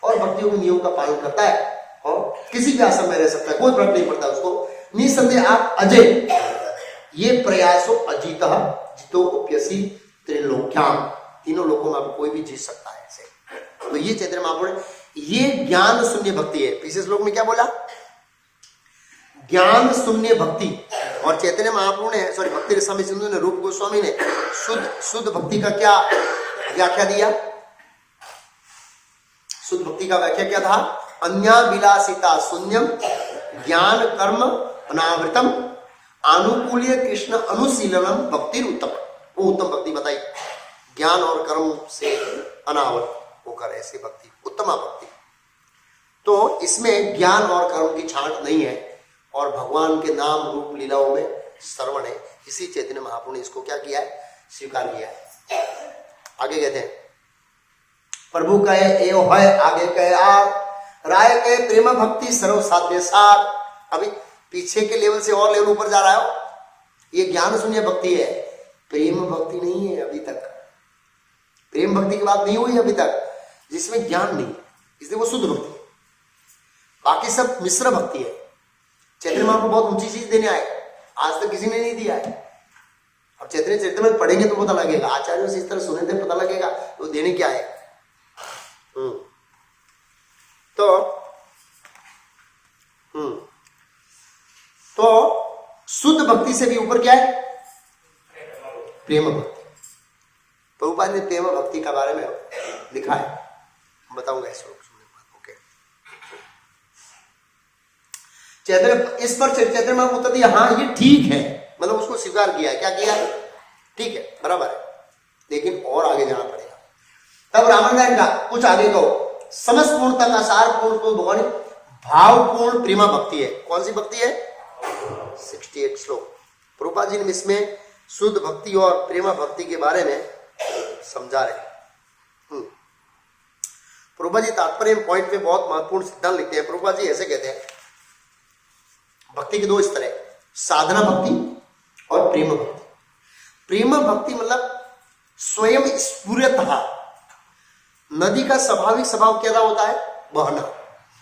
और भक्तियों के नियम का पालन करता है, और किसी भी आश्रम में रह सकता है, कोई फर्क नहीं पड़ता उसको। निसंदेह आप अजय, ये प्रयासो अजीत जितो उपयसी त्रिलोक्याम, तीनों लोकों में आप कोई भी जीत सकता है ऐसे। तो ये चैतन्य महाप्रभु, ये ज्ञान शून्य भक्ति है। पिछले श्लोक में क्या बोला? ज्ञान शून्य भक्ति। और चैतन्य महाप्रभु ने, सॉरी, भक्ति रसामृत सिंधु ने, रूप गोस्वामी ने शुद्ध भक्ति का क्या व्याख्या दिया? शुद्ध भक्ति का व्याख्या क्या था? अन्या विलासिता शून्यम ज्ञान कर्म अनावृतम अनुकूल्य कृष्ण अनुशीलनम भक्ति उत्तम। वो उत्तम भक्ति बताई, ज्ञान और कर्म से अनावृत होकर ऐसी भक्ति, उत्तमा भक्ति। तो इसमें ज्ञान और कर्म की छांट नहीं है, और भगवान के नाम रूप लीलाओं में श्रवण है। इसी चैतन्य महाप्रभु ने इसको क्या किया है? स्वीकार किया है। आगे कहते हैं, प्रभु कहे एव है, आगे कहे आर, राय कहे प्रेम भक्ति सर्व साध्य सार। अभी पीछे के लेवल से और लेवल ऊपर जा रहा है। ये ज्ञान शून्य भक्ति है, प्रेम भक्ति नहीं है। अभी तक प्रेम भक्ति की बात नहीं हुई अभी तक, जिसमें ज्ञान नहीं है, इसलिए वो शुद्ध भक्ति है। बाकी सब मिश्र भक्ति है। चैतन्य महाप्रभु बहुत ऊंची चीज देने आए, आज तक किसी ने नहीं दिया है। अब चैतन्य चरित्र में पढ़ेंगे तो पता लगेगा, आचार्यों से इस तरह सुने थे, पता लगेगा वो देने क्या है। तो शुद्ध भक्ति से भी ऊपर क्या है? प्रेम भक्ति। प्रभुपाद ने प्रेम भक्ति का बारे में लिखा है, बताऊंगा इस ओके। चैतन्य इस पर चैतन्य में उत्तर दिया, हाँ ये ठीक है, मतलब उसको स्वीकार किया है। क्या किया? ठीक है, बराबर है, लेकिन और आगे जाना पड़ेगा। तब रामन गायन का कुछ आगे कहो, समस्त पूर्णता का सार पूर्ण भगवान भावपूर्ण प्रेमा भक्ति है। कौन सी भक्ति है? 68 श्लोक। प्रभुपाद जी ने इसमें शुद्ध भक्ति और प्रेमा भक्ति के बारे में समझा रहे। प्रभुपाद जी तात्पर्य पॉइंट में बहुत महत्वपूर्ण सिद्धांत लिखते हैं। प्रभुपाद जी ऐसे कहते हैं, भक्ति के दो स्तर है, साधना भक्ति और प्रेम भक्ति। प्रेम भक्ति मतलब स्वयं स्फूर्तः, नदी का स्वाभाविक स्वभाव क्या होता है? बहना,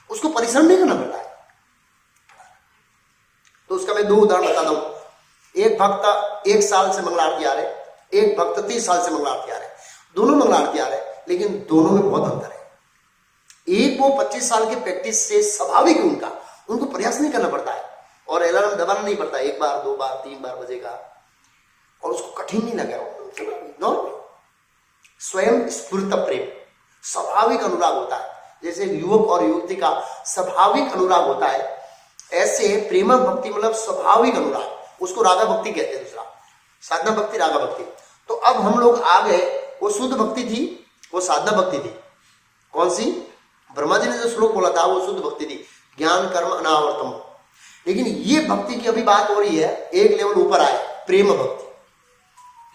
उसको परिश्रम नहीं करना पड़ता है। तो उसका मैं 2 उदाहरण बताता हूं। एक भक्त 1 साल से मंगल आरती आ रहे, एक भक्त 30 साल से मंगल आरती आ रहे, दोनों मंगल आरती आ रहे, लेकिन दोनों में बहुत अंतर है। एक वो 25 साल के प्रैक्टिस से स्वाभाविक उनका, उनको प्रयास नहीं करना पड़ता है और अलार्म दबाना नहीं पड़ता, 1 बार 2 बार 3 बार बजेगा और उसको कठिन नहीं लगेगा। नॉर्मल स्वयं स्फूर्त प्रेम, स्वाभाविक अनुराग होता है। जैसे युवक और युवती का स्वाभाविक अनुराग होता है, ऐसे प्रेम भक्ति मतलब स्वाभाविक अनुराग, उसको रागा भक्ति कहते हैं। दूसरा साधना भक्ति, रागा भक्ति। तो अब हम लोग आ गए, वो शुद्ध भक्ति थी, वो साधना भक्ति थी। कौन सी? ब्रह्मा जी ने जो श्लोक बोला था वो शुद्ध भक्ति थी, ज्ञान कर्म अनावर्तम। लेकिन ये भक्ति की अभी बात हो रही है, एक लेवल ऊपर आए, प्रेम भक्ति,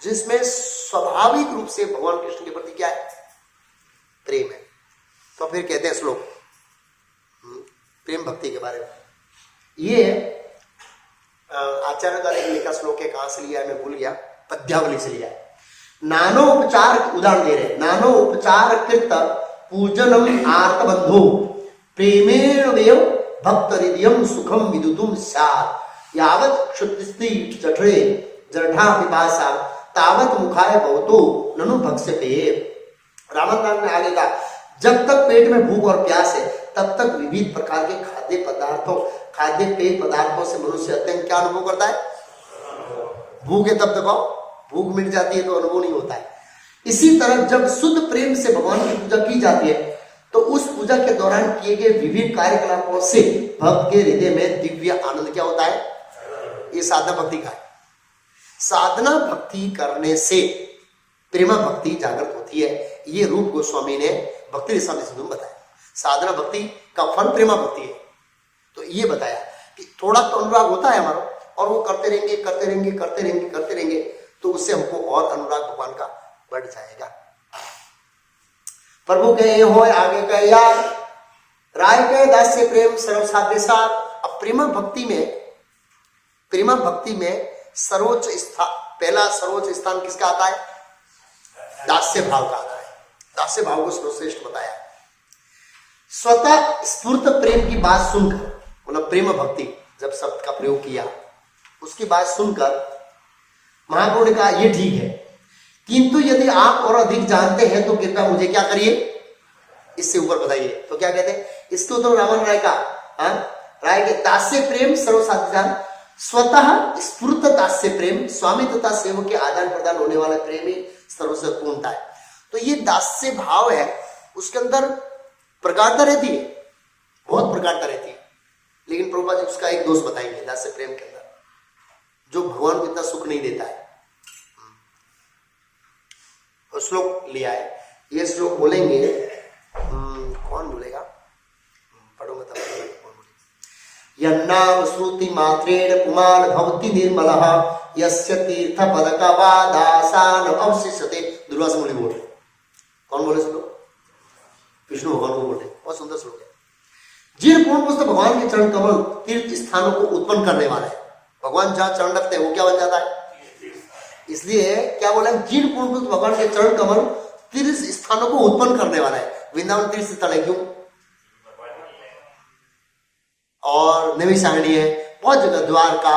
जिसमें स्वाभाविक रूप से भगवान कृष्ण के प्रति क्या है? प्रेम है। तो फिर कहते हैं श्लोक प्रेम भक्ति के बारे में। ये आचार्य द्वारा लिखा श्लोक है, कहां से लिया है मैं भूल गया, पद्यावली से लिया है। नानो उपचार, उदाहरण दे रहे, नानो उपचार कृत पूजनम आर्तबंधो प्रेमेण वेव भक्त हृदयम सुखम विदुतुम स्यात् यावत् क्षुद्स्ति जठरे जठा पिपासा तावत मुखाय भवतो ननु भक्ष्यते। रामन ने आगे कहा, जब तक पेट में भूख और प्यास है तब तक विविध प्रकार के खाद्य पेय पदार्थों से मनुष्य अत्यंत क्या अनुभव करता है? भूख है तब दबाओ, भूख मिट जाती है तो अनुभव नहीं होता है। इसी तरह जब शुद्ध प्रेम से भगवान की पूजा की जाती है तो उस पूजा के दौरान किए गए विभिन्न कार्यकलापों से भक्त के हृदय में दिव्य आनंद क्या होता है? ये साधना भक्ति का है। साधना भक्ति करने से प्रेमा भक्ति जागृत होती है। ये रूप गोस्वामी ने भक्ति रसामृत सिंधु में बताया। साधना भक्ति का फल प्रेमा भक्ति है। तो ये बताया कि थोड़ा तो अनुराग होता है हमारा, और वो करते रहेंगे तो उससे हमको और अनुराग भगवान का बढ़ जाएगा। प्रभु के हो आगे कहे यार राय के दास्य प्रेम सर्वसाध्य साथ। अब प्रेमा भक्ति में सर्वोच्च स्थान, पहला सर्वोच्च स्थान किसका आता है? दास्य भाव का आता है। दास्य भाव को सर्वश्रेष्ठ बताया। स्वतः स्फूर्त प्रेम की बात सुनकर, मतलब प्रेम भक्ति जब शब्द का प्रयोग किया, उसकी बात सुनकर महाप्रभु ने कहा ये ठीक है, किंतु यदि आप और अधिक जानते हैं तो कृपया मुझे क्या करिए, इससे ऊपर बताइए। तो क्या कहते हैं इसको? तो रामन राय का राय के दास्य प्रेम सर्वसाधारण, स्वतः स्फूर्त दास्य प्रेम, स्वामी तथा सेवक के आदान प्रदान होने वाला प्रेम ही सर्वस्व पूर्णता है। तो ये दास्य भाव है, उसके अंदर प्रगाढ़ता रहती है, बहुत प्रगाढ़ता रहती है। लेकिन प्रभुपाद जी उसका एक दोष बताएंगे दास्य प्रेम के अंदर, जो भगवान को इतना सुख नहीं देता है। श्लोक लिया है, ये श्लोक बोलेंगे, कौन बोलेगा? पढ़ोगे तब कौन बोलेगा? यन्नाम श्रुति मात्रेण पुमान भवति निर्मलः यस्य तीर्थ पदक वादासान अवशिष्यते। दुर्वासा मुनि बोल रहे। कौन बोले श्लोक? विष्णु भगवान को बोले। बहुत सुंदर श्लोक है। जिन पूर्ण पुस्तक भगवान के चरण कमल तीर्थ स्थानों को उत्पन्न करने वाला है। भगवान जहां चरण रखते हैं वो क्या बन जाता है? इसलिए क्या बोला? जिन पूर्ण पुस्तक भगवान के चरण कमल तीर्थ स्थानों को उत्पन्न करने वाला है। वृंदावन तीर्थ स्थल है, क्यों? और नैमिषारण्य है, बहुत जगह, द्वारका,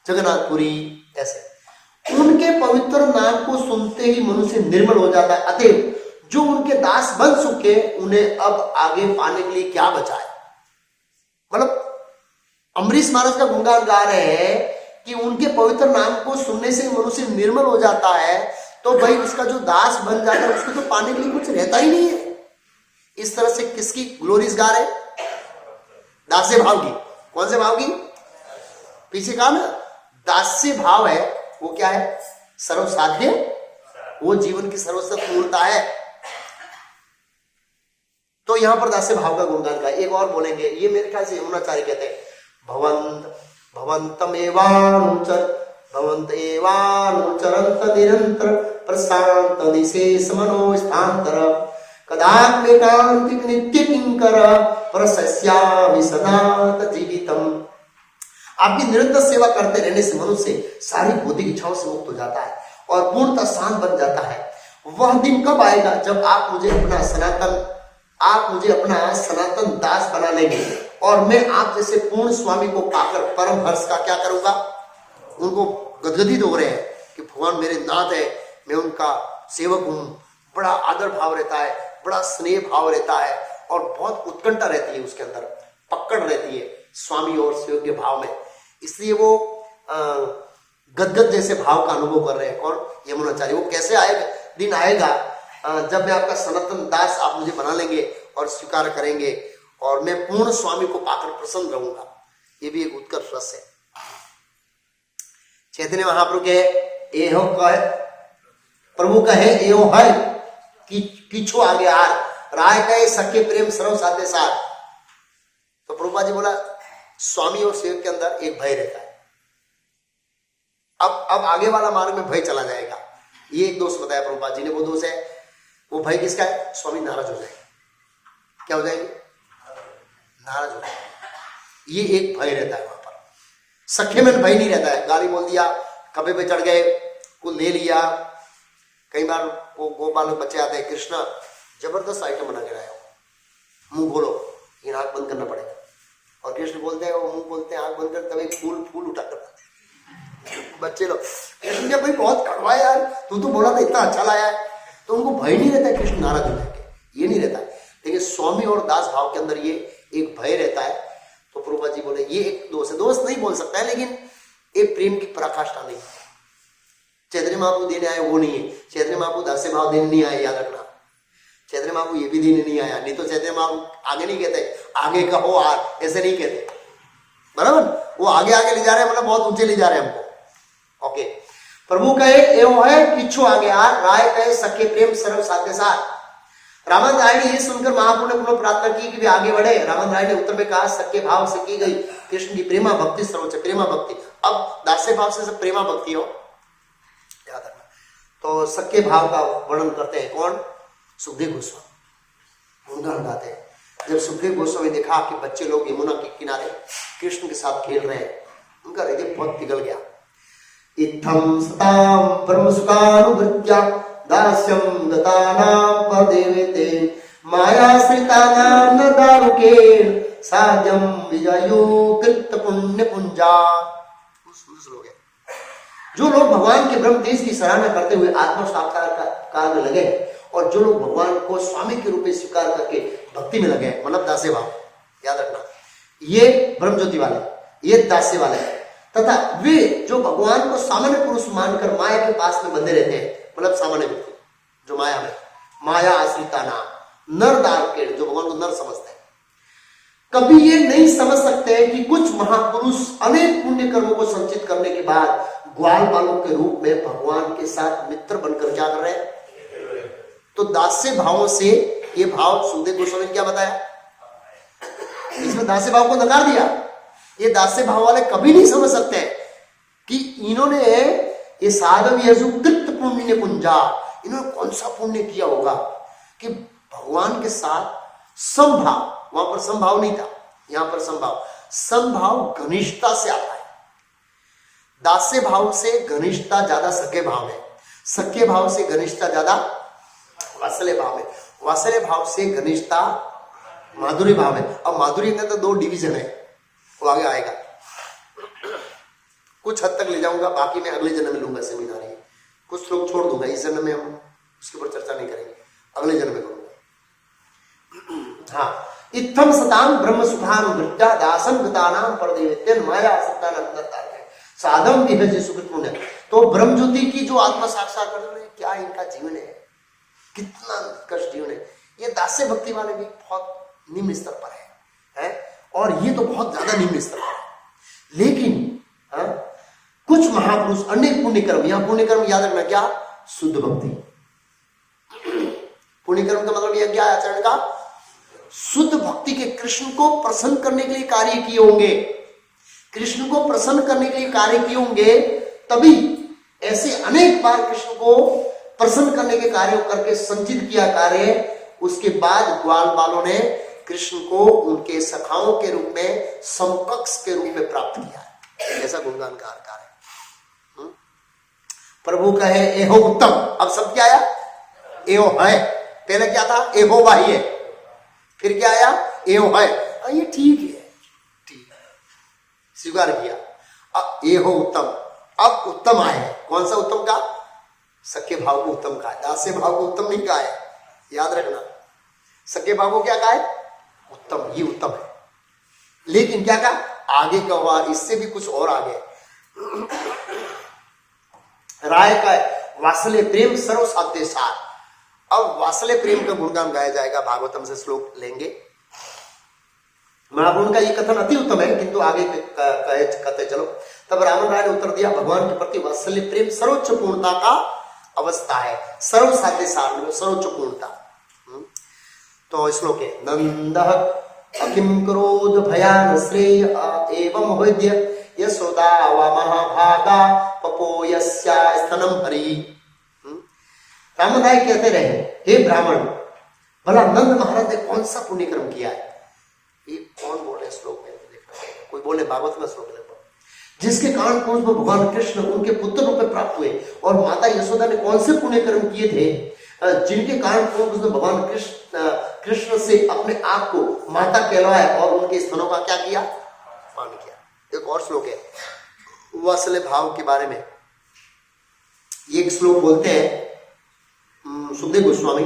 जगन्नाथपुरी, ऐसे उनके पवित्र नाम को सुनते ही मनुष्य निर्मल हो जाता है। अतएव जो उनके दास बन चुके उन्हें अब आगे पाने के लिए क्या बचा है? मतलब अम्बरीश महाराज का गुणगान गा रहे हैं कि उनके पवित्र नाम को सुनने से मनुष्य निर्मल हो जाता है। तो भाई उसका जो दास बन जाता है उसको तो पाने के लिए कुछ रहता ही नहीं है। इस तरह से किसकी ग्लोरीज गा रहे? दास्य भाव की। कौन से भाव की? पीछे कहा ना, दास्य भाव है वो क्या है? सर्वसाध्य, वो जीवन की सर्वस्व पूर्णता है। तो यहां पर दास्य भाव का गुणगान का एक और बोलेंगे, ये मेरे ख्याल से यमुनाचार्य कहते हैं, भवंत एवानुचरंत निरंतर प्रशांत निशेष मनो स्थांतर कदात्मेकांतिक नित्य किंकर प्रशस्यामि सदा जीवितम। आपकी निरंतर सेवा करते रहने से मनुष्य सारी बौद्धिक इच्छाओं से मुक्त हो जाता है और पूर्णतः शांत बन जाता है। वह दिन कब आएगा जब आप मुझे अपना सनातन दास बना लेंगे और मैं आप जैसे पूर्ण स्वामी को पाकर परम हर्ष का क्या करूंगा? उनको गदगदित हो रहे हैं कि भगवान मेरे नाथ है, मैं उनका सेवक हूं। बड़ा आदर भाव रहता है, बड़ा स्नेह भाव रहता है और बहुत उत्कंठा रहती है, उसके अंदर पकड़ रहती है, स्वामी और सेवक के भाव में, इसलिए वो गदगद जैसे भाव का अनुभव कर रहे हैं। कौन? यमुनाचार्य। वो कैसे आएगा, दिन आएगा जब मैं आपका सनातन दास, आप मुझे बना लेंगे और स्वीकार करेंगे और मैं पूर्ण स्वामी को पाकर प्रसन्न रहूंगा। ये भी एक उत्कर्ष रस है। चैतन्य महाप्रभु के एहो कहे, प्रभु कहे एहो है कि किछु आगे आर, राय कहे सख्य प्रेम सर्व साध्य सार। तो प्रभुपा जी बोला स्वामी और सेवक के अंदर एक भय रहता है। अब आगे वाला मार्ग में भय चला जाएगा। ये एक दोष बताया प्रभुपाद जी ने। वो दोष है, वो भय किसका है? स्वामी नाराज हो जाएंगे। क्या हो जाएंगे? नाराज हो जाएंगे। ये एक भय रहता है वहां पर। सख्य में भय नहीं रहता है। गाली बोल दिया, कपे पे चढ़ गए, को ले लिया। कई बार वो गोपालक बच्चे आते हैं, कृष्णा जबरदस्त आइटम बना के लाया हो, मुंह खोलो, ये आंख बंद करना पड़ेगा। और कृष्ण बोलते हैं, वो मुंह बोलते हैं, आंख बंद कर, तब एक फूल उठा कर बच्चे लोग, कृष्ण भाई बहुत कड़वा है यार, तू तो बोला था इतना अच्छा लाया है। तो उनको भय नहीं रहता है कृष्ण नाराज हो जाएंगे, ये नहीं रहता है। लेकिन स्वामी और दास भाव के अंदर ये एक भय रहता है। तो प्रभुपाद जी बोले ये एक दोष है। दोष नहीं बोल सकता है, लेकिन एक प्रेम की पराकाष्ठा नहीं है। चैतन्य महाप्रभु देने आए वो नहीं है। चैतन्य महाप्रभु दास्य भाव देने नहीं आए, याद रखना। चैतन्य महाप्रभु ये भी देने नहीं आया। नहीं तो चैतन्य महाप्रभु आगे नहीं कहते आगे कहो आर, ऐसे नहीं कहते, बराबर। वो आगे ले जा रहे हैं, मतलब बहुत ऊंचे ले जा रहे हैं हमको। ओके। प्रभु कहे एवं है किच्छु आगे आर, राय कहे सखे प्रेम सर्व साध्य सार। रामन राय ने ये सुनकर महाप्रभु ने पुनः प्रार्थना की कि वे आगे बढ़े। रामन राय ने उत्तर में कहा सखे भाव से की गई कृष्ण की प्रेमा भक्ति सर्वोच्च। प्रेमा भक्ति, अब दास्य भाव से सब प्रेमा भक्ति हो, याद रखना। तो सखे भाव का वर्णन करते हैं कौन? सुखदेव गोस्वामी। गुणगान गाते हैं। जब सुखदेव गोस्वामी देखा कि बच्चे लोग यमुना के किनारे कृष्ण के साथ खेल रहे हैं, उनका हृदय बहुत पिघल गया। इत्थं सतां परमसुखानुभृत्या दास्यं गतानां पदेवेते मायाश्रितानां न दारुकेण साध्यं विजयो कृत पुण्य पुंजा। श्लोक है। जो लोग भगवान के ब्रह्म तेज की सराहना करते हुए आत्म साक्षात्कार में लगे और जो लोग भगवान को स्वामी के रूप में स्वीकार करके भक्ति में लगे, मतलब दास्य भाव, याद रखना, ये ब्रह्म ज्योति वाले, ये दास्य वाले हैं। तथा वे जो भगवान को सामान्य पुरुष मानकर माया के पास में बंधे रहते हैं, मतलब सामान्य व्यक्ति जो माया में, माया आश्रिता नाम नर दारुकेण, जो भगवान को नर समझते हैं, कभी ये नहीं समझ सकते कि कुछ महापुरुष अनेक पुण्य कर्मों को संचित करने के बाद ग्वाल बालक के रूप में भगवान के साथ मित्र बनकर क्या कर रहे हैं? तो दास्य भावों से ये भाव सुखदेव गोस्वामी ने क्या बताया? इसमें दास्य भाव को नकार दिया। ये दास्य भाव वाले कभी नहीं समझ सकते कि इन्होंने ये साधव यजुकृत पुण्य पुंजा, इन्होंने कौन सा पुण्य किया होगा कि भगवान के साथ समभाव, वहां पर समभाव नहीं था, यहां पर समभाव, समभाव घनिष्ठता से आता है। दास्य भाव से घनिष्ठता ज्यादा सख्य भाव में, सख्य भाव से घनिष्ठता ज्यादा वात्सल्य भाव में, वात्सल्य भाव से घनिष्ठता माधुर्य भाव में। अब माधुर्य के अंदर 2 डिवीजन है, वो आगे आएगा, कुछ हद तक ले जाऊंगा, बाकी मैं अगले जन्म में लूंगा सेमिनार। ये कुछ लोग छोड़ दूंगा, इस जन्म में हम उसके ऊपर चर्चा नहीं करेंगे, अगले जन्म में करूंगा। हाँ, इत्थम सतां ब्रह्म सुखानुभृत्या दासं गतानां परदेवत्यन माया आसक्तानां साधम विभज्य सुकृत पुण्य। तो ब्रह्म ज्योति की जो आत्मा साक्षात्कार कर रहे हैं, क्या इनका जीवन है, कितना कष्ट जीवन है। ये दास्य भक्ति वाले भी बहुत निम्न स्तर पर है, और ये तो बहुत ज्यादा निम्न स्तर पर है। लेकिन कुछ महापुरुष अनेक पुण्य कर्म, यहां पुण्य कर्म याद रखना क्या? शुद्ध भक्ति। पुण्य कर्म का मतलब यह क्या है? आचरण का शुद्ध भक्ति के कृष्ण को प्रसन्न करने के लिए कार्य किए होंगे, कृष्ण को प्रसन्न करने के लिए कार्य किए होंगे, तभी ऐसे अनेक बार कृष्ण को प्रसन्न करने के कार्य करके संचित किया कार्य। उसके बाद ग्वाल बालों ने कृष्ण को उनके सखाओं के रूप में, समकक्ष के रूप में प्राप्त किया। ऐसा गुणगान का आकार है। प्रभु कहे एहो उत्तम। अब सब क्या आया? एहो है। पहले क्या था? एहो बाह्य। फिर क्या आया? एहो है। ये ठीक है, ठीक स्वीकार किया। अब एहो उत्तम, अब उत्तम आए। कौन सा उत्तम का? सख्य भाव को उत्तम कहा है, दास्य भाव को उत्तम नहीं कहा है, याद रखना। सख्य भाव को क्या कहा है? उत्तम। ये उत्तम है, लेकिन क्या कहा, आगे का हुआ इससे भी कुछ और आगे। राय का वात्सल्य प्रेम सर्व साध्य सार। अब वात्सल्य प्रेम का गुणगान गाया जाएगा, भागवतम से श्लोक लेंगे। महाप्रभु का ये कथन अति उत्तम है, किंतु आगे कहते चलो। तब रावण राय ने उत्तर दिया, भगवान के प्रति वात्सल्य प्रेम सर्वोच्च पूर्णता का अवस्था है, सर्व साध्य सार में सर्वोच्च पूर्णता। तो श्लोक है, नंदः अकिम क्रोध भयान श्रेय एवं वैद्य यशोदा व महाभागा पपो यस्या स्तनम हरि। रावण राय कहते रहे, हे ब्राह्मण, भला नंद महाराज ने कौन सा पुण्य कर्म किया है? ये कौन बोले श्लोक में, कोई बोले भागवत में श्लोक लगभग, जिसके कारण पुरुष भगवान कृष्ण उनके पुत्र रूप में प्राप्त हुए, और माता यशोदा ने कौन से पुण्य कर्म किए थे जिनके कारण पुरुष भगवान कृष्ण से अपने आप को माता कहलाया और उनके स्तनों का क्या किया, पान किया। एक और श्लोक है वात्सल्य भाव के बारे में। एक श्लोक बोलते हैं सुखदेव गोस्वामी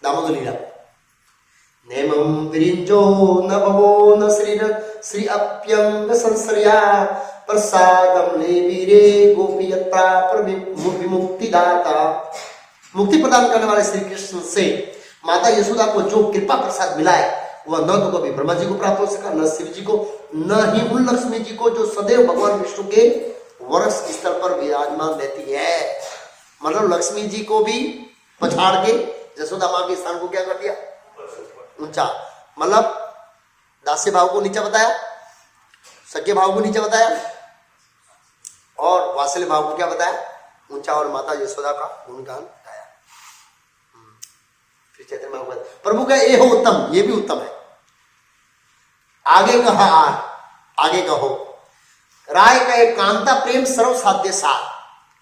दामोदर लीला, नेमं विरिंजो न भवो न श्री अप्यंग संश्रया प्रसादम ले वीरे गोपीयत्रा विमुक्ति दाता। मुक्ति प्रदान करने वाले श्री कृष्ण से माता यशोदा को जो कृपा प्रसाद मिला है वह न तो कभी ब्रह्मा जी को प्राप्त हो सका, न शिव जी को, न ही उन लक्ष्मी जी को जो सदैव भगवान विष्णु के वरस स्थल पर विराजमान रहती है। मतलब लक्ष्मी जी को भी पछाड़ के यशोदा माँ के स्थान को क्या कर दिया, ऊंचा। मतलब दास्य भाव को नीचा बताया, सख्य भाव को नीचा बताया, और वात्सल्य भाव को क्या बताया, ऊंचा, और माता यशोदा का गुणगान गाया। फिर चैतन्य महाप्रभु, प्रभु का ये हो उत्तम, ये भी उत्तम है। आगे कहा, आगे कहो, राय का एक कांता प्रेम सर्व साध्य सार।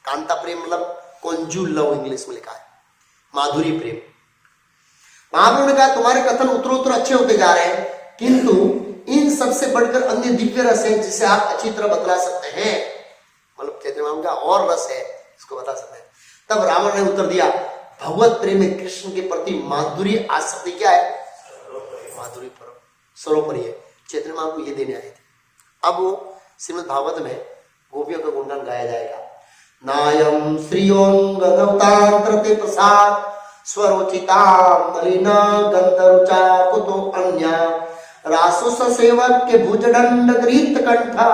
कांता प्रेम मतलब कॉन्जुल लव इंग्लिश में लिखा है, माधुरी प्रेम। महाप्रभु ने कहा तुम्हारे कथन उत्तरोत्तर अच्छे होते जा रहे हैं, किंतु इन सबसे बढ़कर अन्य दिव्य रस है जिसे आप अच्छी तरह बतला सकते हैं। मतलब चैतन्य महाप्रभु का और रस है, इसको बता सकते हैं। तब रावण ने उत्तर दिया, भगवत प्रेम में कृष्ण के प्रति माधुर्य आसक्ति क्या है, माधुर्य पर सर्वोपरि है। चैतन्य महाप्रभु ये देने आए थे। अब वो श्रीमद् भागवत में गोपियों का गुणगान गाया जाएगा। नायम श्रीयोंग गौतांत्रते प्रसाद स्वरोचिताम नलिना गंधरुचा कुतो अन्या रासुस सेवक के भुजदंड गृहीत कंठा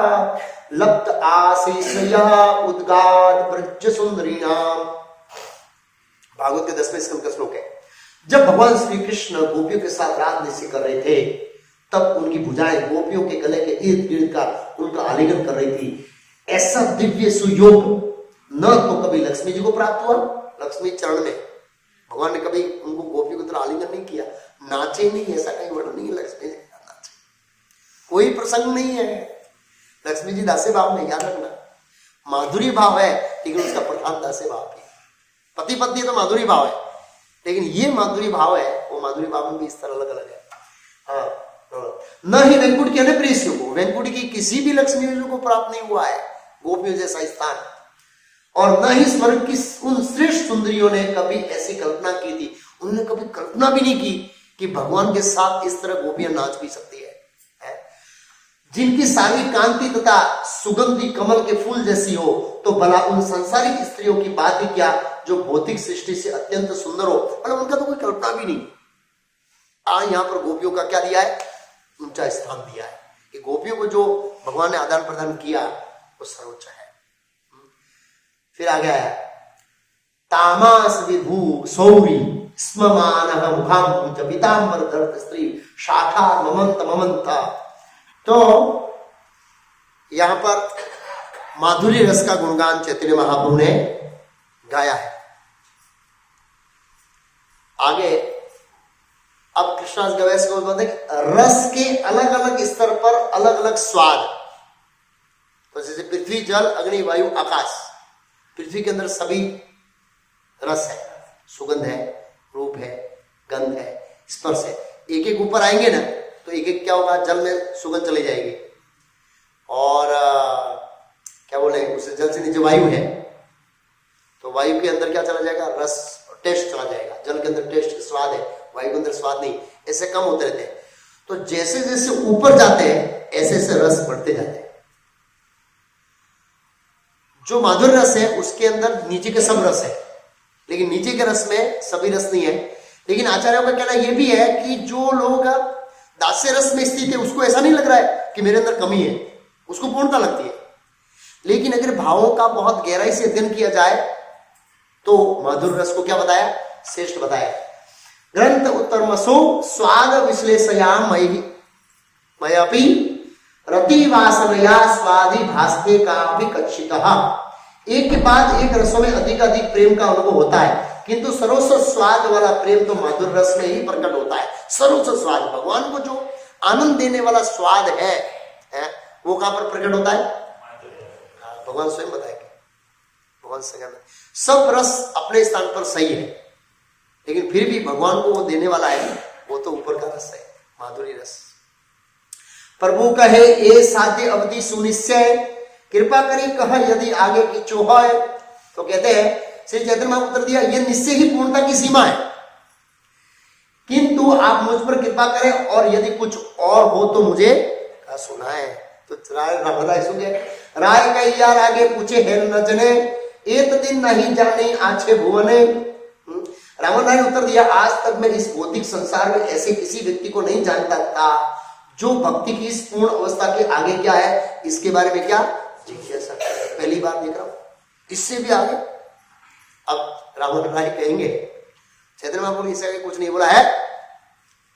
लप्त आशीषया उद्गाद ब्रज सुंदरी नाम। भागवत के 10वें स्कंद का श्लोक है। जब भगवान श्री कृष्ण गोपियों के साथ रात निश्चय कर रहे थे, तब उनकी भुजाएं गोपियों के गले के इर्द गिर्द का उनका आलिंगन कर रही थी। ऐसा दिव्य सुयोग न तो कभी लक्ष्मी जी को प्राप्त हुआ, लक्ष्मी चरण में भगवान ने कभी उनको गोपियों की तरह आलिंगन नहीं किया, नाचे नहीं, ऐसा कहीं वर्णन नहीं है लक्ष्मी जी नाचे, कोई प्रसंग नहीं है। लक्ष्मी जी दास्य भाव में, याद रखना, माधुरी भाव है, लेकिन उसका प्रधान दास्य भाव है। पति पत्नी तो माधुरी भाव है, लेकिन ये माधुरी भाव है, वो माधुरी भाव में भी इस तरह अलग अलग है। हाँ, न ही वेंकुट के अन्य प्रेषियों को, वेंकुट की किसी भी लक्ष्मी जी को प्राप्त नहीं हुआ है गोपियों जैसा स्थान, और न ही स्वर्ग की उन श्रेष्ठ सुंदरियों ने कभी ऐसी कल्पना की थी। उन्होंने कभी कल्पना भी नहीं की कि भगवान के साथ इस तरह गोपियां नाच भी सकती है। जिनकी सारी कांति तथा सुगंधी कमल के फूल जैसी हो, तो भला उन संसारिक स्त्रियों की बात ही क्या जो भौतिक सृष्टि से अत्यंत सुंदर हो। मतलब उनका तो कोई कल्पना भी नहीं। यहाँ पर गोपियों का क्या दिया है, ऊंचा स्थान दिया है कि गोपियों को जो भगवान ने आदान प्रदान किया वो सर्वोच्च है। फिर आ गया है तामास विभू सौरी स्ममान मुखाम पीताम्बर धरत स्त्री शाखा ममंत ममंता। तो यहां पर माधुरी रस का गुणगान चैतन्य महाप्रभु ने गाया है। आगे अब कृष्णास गवैस को बोलते हैं रस के अलग अलग स्तर पर अलग अलग स्वाद। तो जैसे पृथ्वी, जल, अग्नि, वायु, आकाश, पृथ्वी के अंदर सभी रस है, सुगंध है, रूप है, गंध है, स्पर्श है। एक एक ऊपर आएंगे ना तो एक एक क्या होगा, जल में सुगंध चली जाएगी, और क्या बोले उसे, जल से नीचे वायु है तो वायु के अंदर क्या चला जाएगा, रस, टेस्ट चला जाएगा। जल के अंदर टेस्ट, स्वाद है, वायु के अंदर स्वाद नहीं। ऐसे कम होते रहते हैं। तो जैसे जैसे ऊपर जाते हैं ऐसे ऐसे रस बढ़ते जाते हैं। जो माधुर्य रस है उसके अंदर नीचे के सब रस है, लेकिन नीचे के रस में सभी रस नहीं है। लेकिन आचार्यों का कहना यह भी है कि जो लोग दास्य रस में स्थित है उसको ऐसा नहीं लग रहा है कि मेरे अंदर कमी है, उसको पूर्णता लगती है। लेकिन अगर भावों का बहुत गहराई से अध्ययन किया जाए तो माधुर्य रस को क्या बताया? श्रेष्ठ बताया। ग्रंथ उत्तरमसो स्वाद विश्लेषयाम मयपि रति वासनया स्वादि भास्ते का विकक्षितः। एक के बाद एक रसों में अधिक प्रेम का अनुभव होता है, किंतु सर्वस्व स्वाद वाला प्रेम तो माधुर्य रस में ही प्रकट होता है। सर्वस्व स्वाद, भगवान को जो आनंद देने वाला स्वाद है वो कहां पर प्रकट होता है? भगवान स्वयं बताएंगे। भगवान स्वयं, सब रस अपने स्थान पर सही है, लेकिन फिर भी भगवान को वो देने वाला है, वो तो ऊपर का रस है, माधुरी रस। प्रभु कहे ए साध्य अवधि सुनिश्चय, कृपा करी कह यदि आगे की चोह है। तो कहते हैं श्री चैतन्य महाप्रभु उत्तर दिया, ये निश्चय ही पूर्णता की सीमा है, किंतु आप मुझ पर कृपा करें और यदि कुछ और हो तो मुझे सुना है। तो राय सुनिए, राय कही यार आगे पूछे है न जने, एक दिन नहीं जाने आछे भुवने। रावण राय ने उत्तर दिया, आज तक मैं इस भौतिक संसार में ऐसे किसी व्यक्ति को नहीं जानता था जो भक्ति की इस पूर्ण अवस्था के आगे क्या है इसके बारे में क्या जिज्ञासा, पहली बार देख रहा हूं, इससे भी आगे। अब रावण राय कहेंगे, चैतन्य महाप्रभु इससे आगे कुछ नहीं बोला है,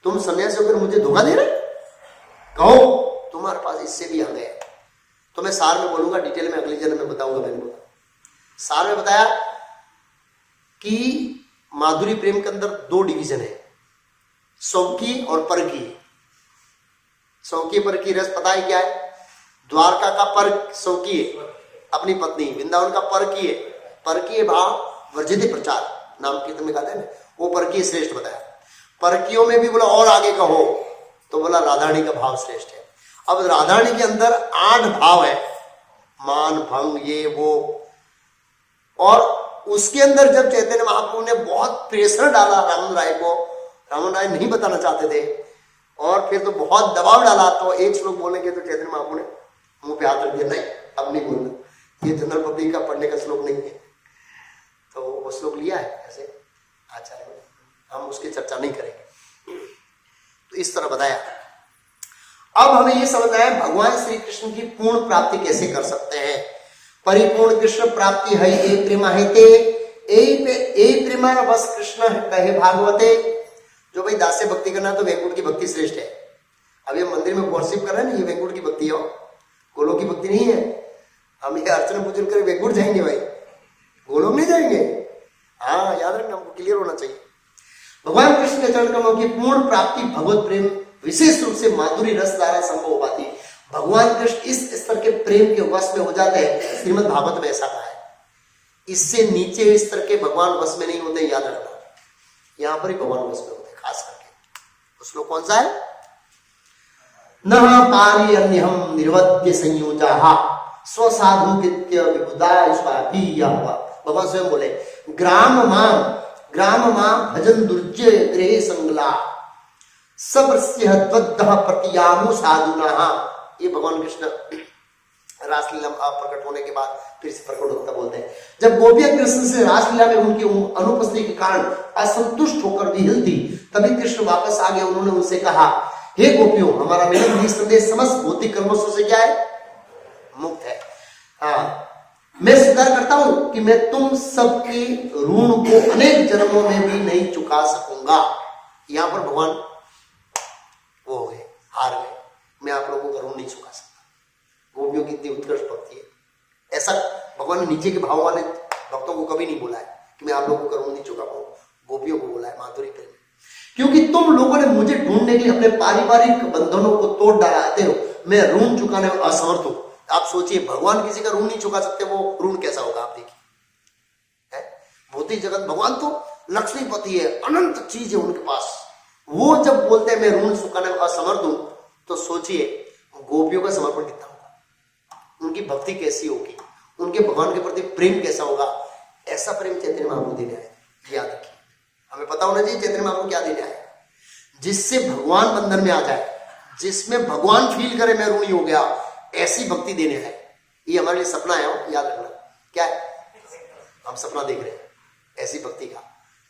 तुम सन्यासी होकर मुझे धोखा दे रहे, कहो तुम्हारे पास इससे भी आगे है। तो मैं सार में बोलूंगा, डिटेल में अगले जन्म में बताऊंगा। मैंने बोला सार में बताया कि माधुरी प्रेम के अंदर दो डिवीजन है, सौकी और परकी। सौकी परकी रस पता है क्या है? द्वारका का पर सौकी है अपनी पत्नी, वृंदावन का परकी है, परकी है भाव वर्जित प्रचार, नाम कीर्तन में कहते हैं ना, वो परकी श्रेष्ठ बताया। परकियों में भी बोला और आगे कहो तो बोला राधारणी का भाव श्रेष्ठ है। अब राधारणी के अंदर 8 भाव है, मान भंग ये वो, और उसके अंदर जब चैतन्य महाप्रभु ने बहुत प्रेशर डाला रामन राय को, रामन राय नहीं बताना चाहते थे और फिर तो बहुत दबाव डाला, तो एक श्लोक बोलेंगे तो चैतन्य महाप्रभु ने मुंह पे हाथ रख दिया, नहीं अब नहीं बोलना, ये जनरल पब्लिक का पढ़ने का श्लोक नहीं है। तो वो श्लोक लिया है ऐसे आचार्य ने, हम उसकी चर्चा नहीं करेंगे। तो इस तरह बताया। अब हमें यह समझना है भगवान श्री कृष्ण की पूर्ण प्राप्ति कैसे कर सकते हैं। परिपूर्ण कृष्ण प्राप्ति है एक प्रेमा है ते, एक प्रेमा बस कृष्ण कहे भागवते। जो भाई दास्य भक्ति करना तो वैकुंठ की भक्ति श्रेष्ठ है। अब ये मंदिर में वर्शिप कर रहे हैं ना, ये वैकुंठ की भक्ति है, गोलोक की भक्ति नहीं है। हम ये अर्चना पूजन कर वैकुंठ जाएंगे भाई, गोलोक नहीं जाएंगे। हाँ याद रखना, हमको क्लियर होना चाहिए। भगवान कृष्ण के चरण कमलों की पूर्ण प्राप्ति भगवत प्रेम विशेष रूप से माधुरी रस द्वारा संभव हो पाती। भगवान कृष्ण इस स्तर के प्रेम के वश में हो जाते हैं, श्रीमद् भागवत में ऐसा कहा है। इससे नीचे स्तर के भगवान वश में नहीं होते, याद रखना, यहां पर ही भगवान वश में होते खास करके। उस लोग कौन सा है? न पारी अन्यहम निर्वद्य संयोजा स्वसाधु कृत्य विबुधाय स्वाभिया। भगवान स्वयं बोले, ग्राम मां भजन दुर्जय गृह संगला सब्रस्य द्वद्दह प्रतियामु साधुना। ये भगवान कृष्ण रासलीला प्रकट होने के बाद फिर से प्रकट होता बोलते हैं, जब गोपियां कृष्ण से रासलीला में उनकी अनुपस्थिति के कारण असंतुष्ट होकर विहिल थी, तभी कृष्ण वापस आ गए। उन्होंने उनसे कहा, हे गोपियों, हमारा मिलन निसंदेह समस्त भौतिक कर्मों से क्या है? मुक्त है। हाँ, मैं स्वीकार करता हूं कि मैं तुम सबके ऋण को अनेक जन्मों में भी नहीं चुका सकूंगा। यहां पर भगवान वो हो गए, हार गए, मैं आप लोगों का ऋण नहीं चुका सकता। गोपियों की इतनी उत्कृष्ट भक्ति है, ऐसा भगवान ने नीचे के भाव वाले भक्तों को कभी नहीं बोला है कि मैं आप लोगों का ऋण नहीं चुका पाऊंगा। गोपियों को बोला है माधुरी प्रेम, क्योंकि तुम लोगों ने मुझे ढूंढने के लिए अपने पारिवारिक बंधनों को तोड़ डालते हो, मैं ऋण चुकाने में असमर्थ हूं। आप सोचिए, भगवान किसी का ऋण नहीं चुका सकते, वो ऋण कैसा होगा आप देखिए। भौतिक जगत, भगवान तो लक्ष्मीपति है, अनंत चीज है उनके पास, वो जब बोलते हैं मैं ऋण चुकाने में असमर्थ हूं, तो सोचिए गोपियों का समर्पण कितना होगा, उनकी भक्ति कैसी होगी, उनके भगवान के प्रति प्रेम कैसा होगा। ऐसा प्रेम चैतन्य महाप्रभु देने आए, याद रखिए। हमें पता होना चाहिए चैतन्य महाप्रभु क्या देने आए, जिससे भगवान बंधन में आ जाए, जिसमें भगवान फील करे मैं ऋणी हो गया, ऐसी भक्ति देने है। ये हमारे लिए सपना है, याद रखना। क्या है? हम सपना देख रहे हैं ऐसी भक्ति का,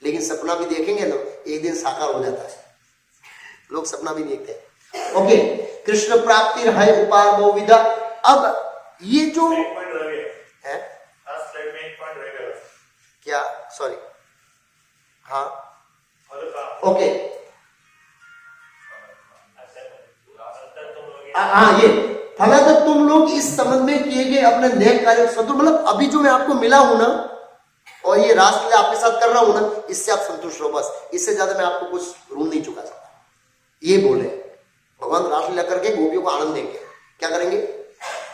लेकिन सपना भी देखेंगे तो एक दिन साकार हो जाता है। लोग सपना भी देखते हैं। ओके, कृष्ण प्राप्ति है उपाय बहुविधा। अब ये जो है क्या, सॉरी, हाँ ओके, हाँ ये फलत तुम लोग इस संबंध में किए गए अपने नेक कार्य संतुष्ट, मतलब अभी जो मैं आपको मिला हूं ना और ये रासलीला आपके साथ कर रहा हूं ना, इससे आप संतुष्ट हो बस, इससे ज्यादा मैं आपको कुछ ऋण नहीं चुका सकता। ये बोले भगवान रासलीला करके गोपियों को आनंद देंगे। क्या करेंगे?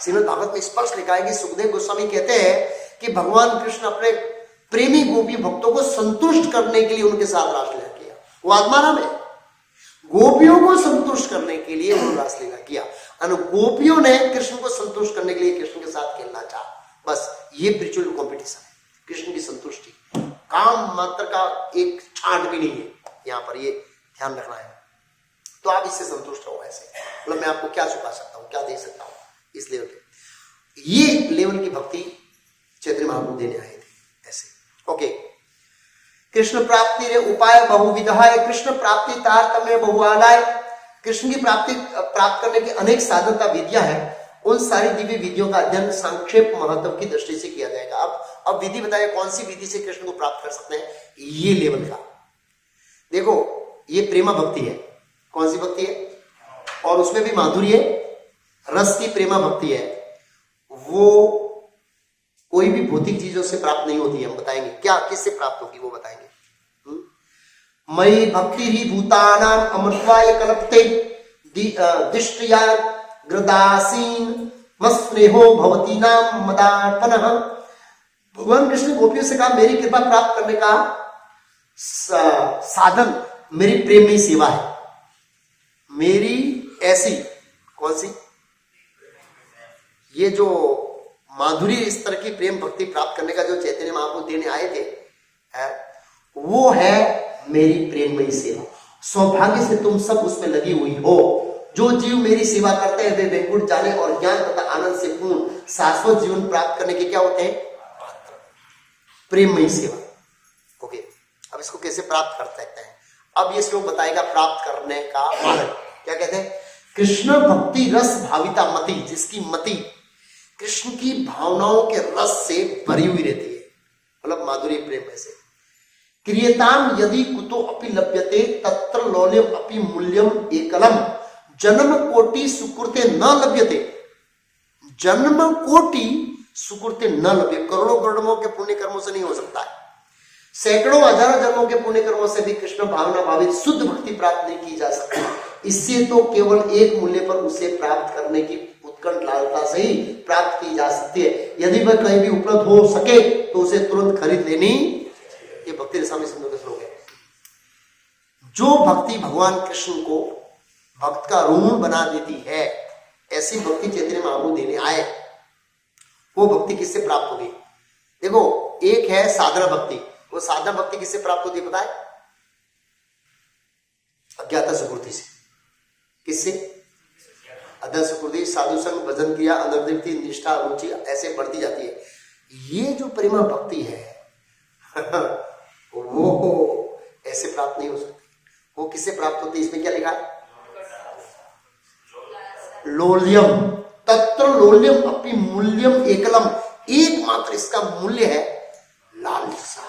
श्रीमद् भागवत में स्पष्ट लिखा है कि सुखदेव गोस्वामी कहते हैं कि भगवान कृष्ण अपने प्रेमी गोपी भक्तों को संतुष्ट करने के लिए उनके साथ रासलीला किया। वो आत्माराम है, गोपियों को संतुष्ट करने के लिए उन्होंने रासलीला किया, और गोपियों ने कृष्ण को संतुष्ट करने के लिए कृष्ण के साथ खेलना चाहा। बस ये स्पिरिचुअल कॉम्पिटिशन है, कृष्ण की संतुष्टि, काम मात्र का एक छांट भी नहीं है यहाँ पर, ये ध्यान रखना है। तो आप इससे संतुष्ट हो, ऐसे मतलब मैं आपको क्या चुका सकता हूँ, क्या दे सकता हूँ, इस लेवल पे। ये लेवल की भक्ति चैतन्य महाप्रभु देने आए थे ऐसे। ओके, कृष्ण प्राप्ति रे उपाय बहुविधा है। कृष्ण प्राप्ति तारतम्य बहुआलाय। कृष्ण की प्राप्ति प्राप्त करने की अनेक साधनता विधियां हैं। उन सारी दिव्य विधियों का अध्ययन संक्षेप महत्व की दृष्टि से किया जाएगा। अब विधि बताइए, कौन सी विधि से कृष्ण को प्राप्त कर सकते हैं? ये लेवल का देखो, ये प्रेमा भक्ति है। कौन सी भक्ति है? और उसमें भी माधुर्य रस की प्रेमा भक्ति है। वो कोई भी भौतिक चीजों से प्राप्त नहीं होती है। हम बताएंगे क्या, किससे प्राप्त होगी वो बताएंगे। मयि भक्ति ही भूतानां अमृतवाय कल्पते दिष्टया ग्रदासीन मस्नेहो भवती नाम मदार्पणः। भगवान कृष्ण गोपियों से कहा मेरी कृपा प्राप्त करने का साधन मेरी प्रेम में सेवा है। मेरी ऐसी कौन सी, ये जो माधुरी स्तर की प्रेम भक्ति प्राप्त करने का जो चैतन्य महाप्रभु देने आए थे वो है मेरी प्रेममयी सेवा। सौभाग्य से तुम सब उसमें लगी हुई हो। जो जीव मेरी सेवा करते हैं वे वैकुंठ जाने और ज्ञान तथा आनंद से पूर्ण शाश्वत जीवन प्राप्त करने के क्या होते हैं? प्रेममयी सेवा। ओके, अब इसको कैसे प्राप्त कर सकते हैं? अब ये श्लोक बताएगा प्राप्त करने का मार्ग। क्या कहते हैं? कृष्ण भक्ति रस भाविता मति, जिसकी मति कृष्ण की भावनाओं के रस से भरी हुई रहती है, मतलब माधुरी प्रेम से। क्रियताम यदि कुतो अपि लभ्यते तत्र लौल्यम अपि मूल्यम एकलम जन्म कोटि सुकृते न लभ्यते। जन्म कोटि सुकृते न लभ्य, करोड़ों करोड़ों के पुण्य कर्मों से नहीं हो सकता है। सैकड़ों हजारों जन्मों के पुण्य कर्मों से भी कृष्ण भावना भावित शुद्ध भक्ति प्राप्त नहीं की जा सकती। इससे तो केवल एक मूल्य पर उसे प्राप्त करने की उत्कंठ लालसा से ही प्राप्त की जा सकती है। यदि वह कहीं भी उपलब्ध हो सके तो उसे तुरंत खरीद लेनी। ये भक्ति रसामृत सिंधु का श्लोक है। जो भक्ति भगवान कृष्ण को भक्त का ऋण बना देती है, ऐसी भक्ति चैतन्य महाप्रभु देने आए। वो भक्ति किससे प्राप्त होगी? देखो, एक है साधना भक्ति। वो साधना भक्ति किससे प्राप्त होती है पता है? अज्ञाता सुकृति से। किससे? अध्ययन सुकृति, साधु संग, भजन किया, अनर्दिति, निष्ठा, रुचि ऐसे बढ़ती जाती है। ये जो प्रेमा भक्ति है वो ऐसे प्राप्त नहीं हो सकती। वो किससे प्राप्त होती है? इसमें क्या लिखा है? लोल्यम तत्र लोल्यम अपि मूल्यम एकलम। एकमात्र इसका मूल्य है लालसा।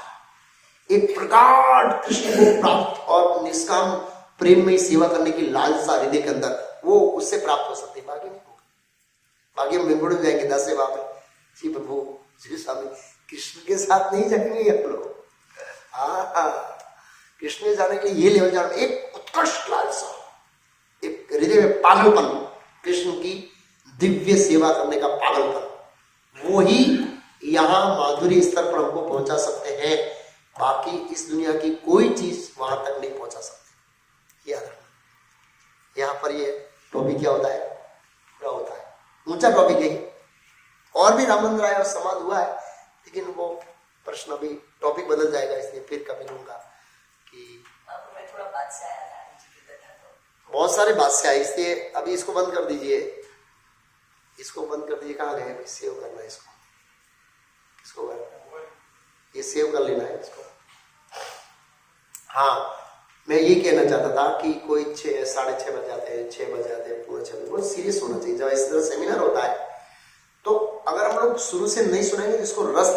एक प्रगाढ़ कृष्ण को प्राप्त और निष्काम प्रेम में सेवा करने की लालसा हृदय के अंदर, वो उससे प्राप्त हो सकती है, बाकी नहीं होगा। बाकी हम बेंगुड़ में जाएंगे 10 से बाप श्री प्रभु श्री स्वामी कृष्ण के साथ नहीं जाएंगे आप लोग। कृष्ण के जाने के लिए ये लेवल जाना, एक उत्कृष्ट लालसा, एक हृदय में पागलपन, कृष्ण की दिव्य सेवा करने का पागलपन, वो ही यहाँ माधुरी स्तर पर हमको पहुंचा सकते हैं। बाकी इस दुनिया की कोई चीज वहां तक नहीं पहुंचा सकती। याद रखना, यहाँ पर ये टॉपिक क्या होता है? पूरा होता है, ऊंचा टॉपिक है। और भी रामचंद्र राय और समाज हुआ है, लेकिन वो प्रश्न अभी टॉपिक बदल जाएगा, इसलिए फिर कभी लूंगा कि मैं थोड़ा बात से आया था। बहुत सारे भाष्य है, इसलिए अभी इसको बंद कर दीजिए, इसको बंद कर दीजिए। कहाँ गए? सेव करना है इसको, इसको ये सेव कर लेना है इसको। हाँ, मैं ये कहना चाहता था कि कोई 6, 6:30 बज जाते हैं, 6 बज जाते हैं, पूरा 6 बहुत सीरियस होना चाहिए। जब इस तरह सेमिनार होता है तो अगर हम लोग शुरू से नहीं सुनेंगे तो इसको रस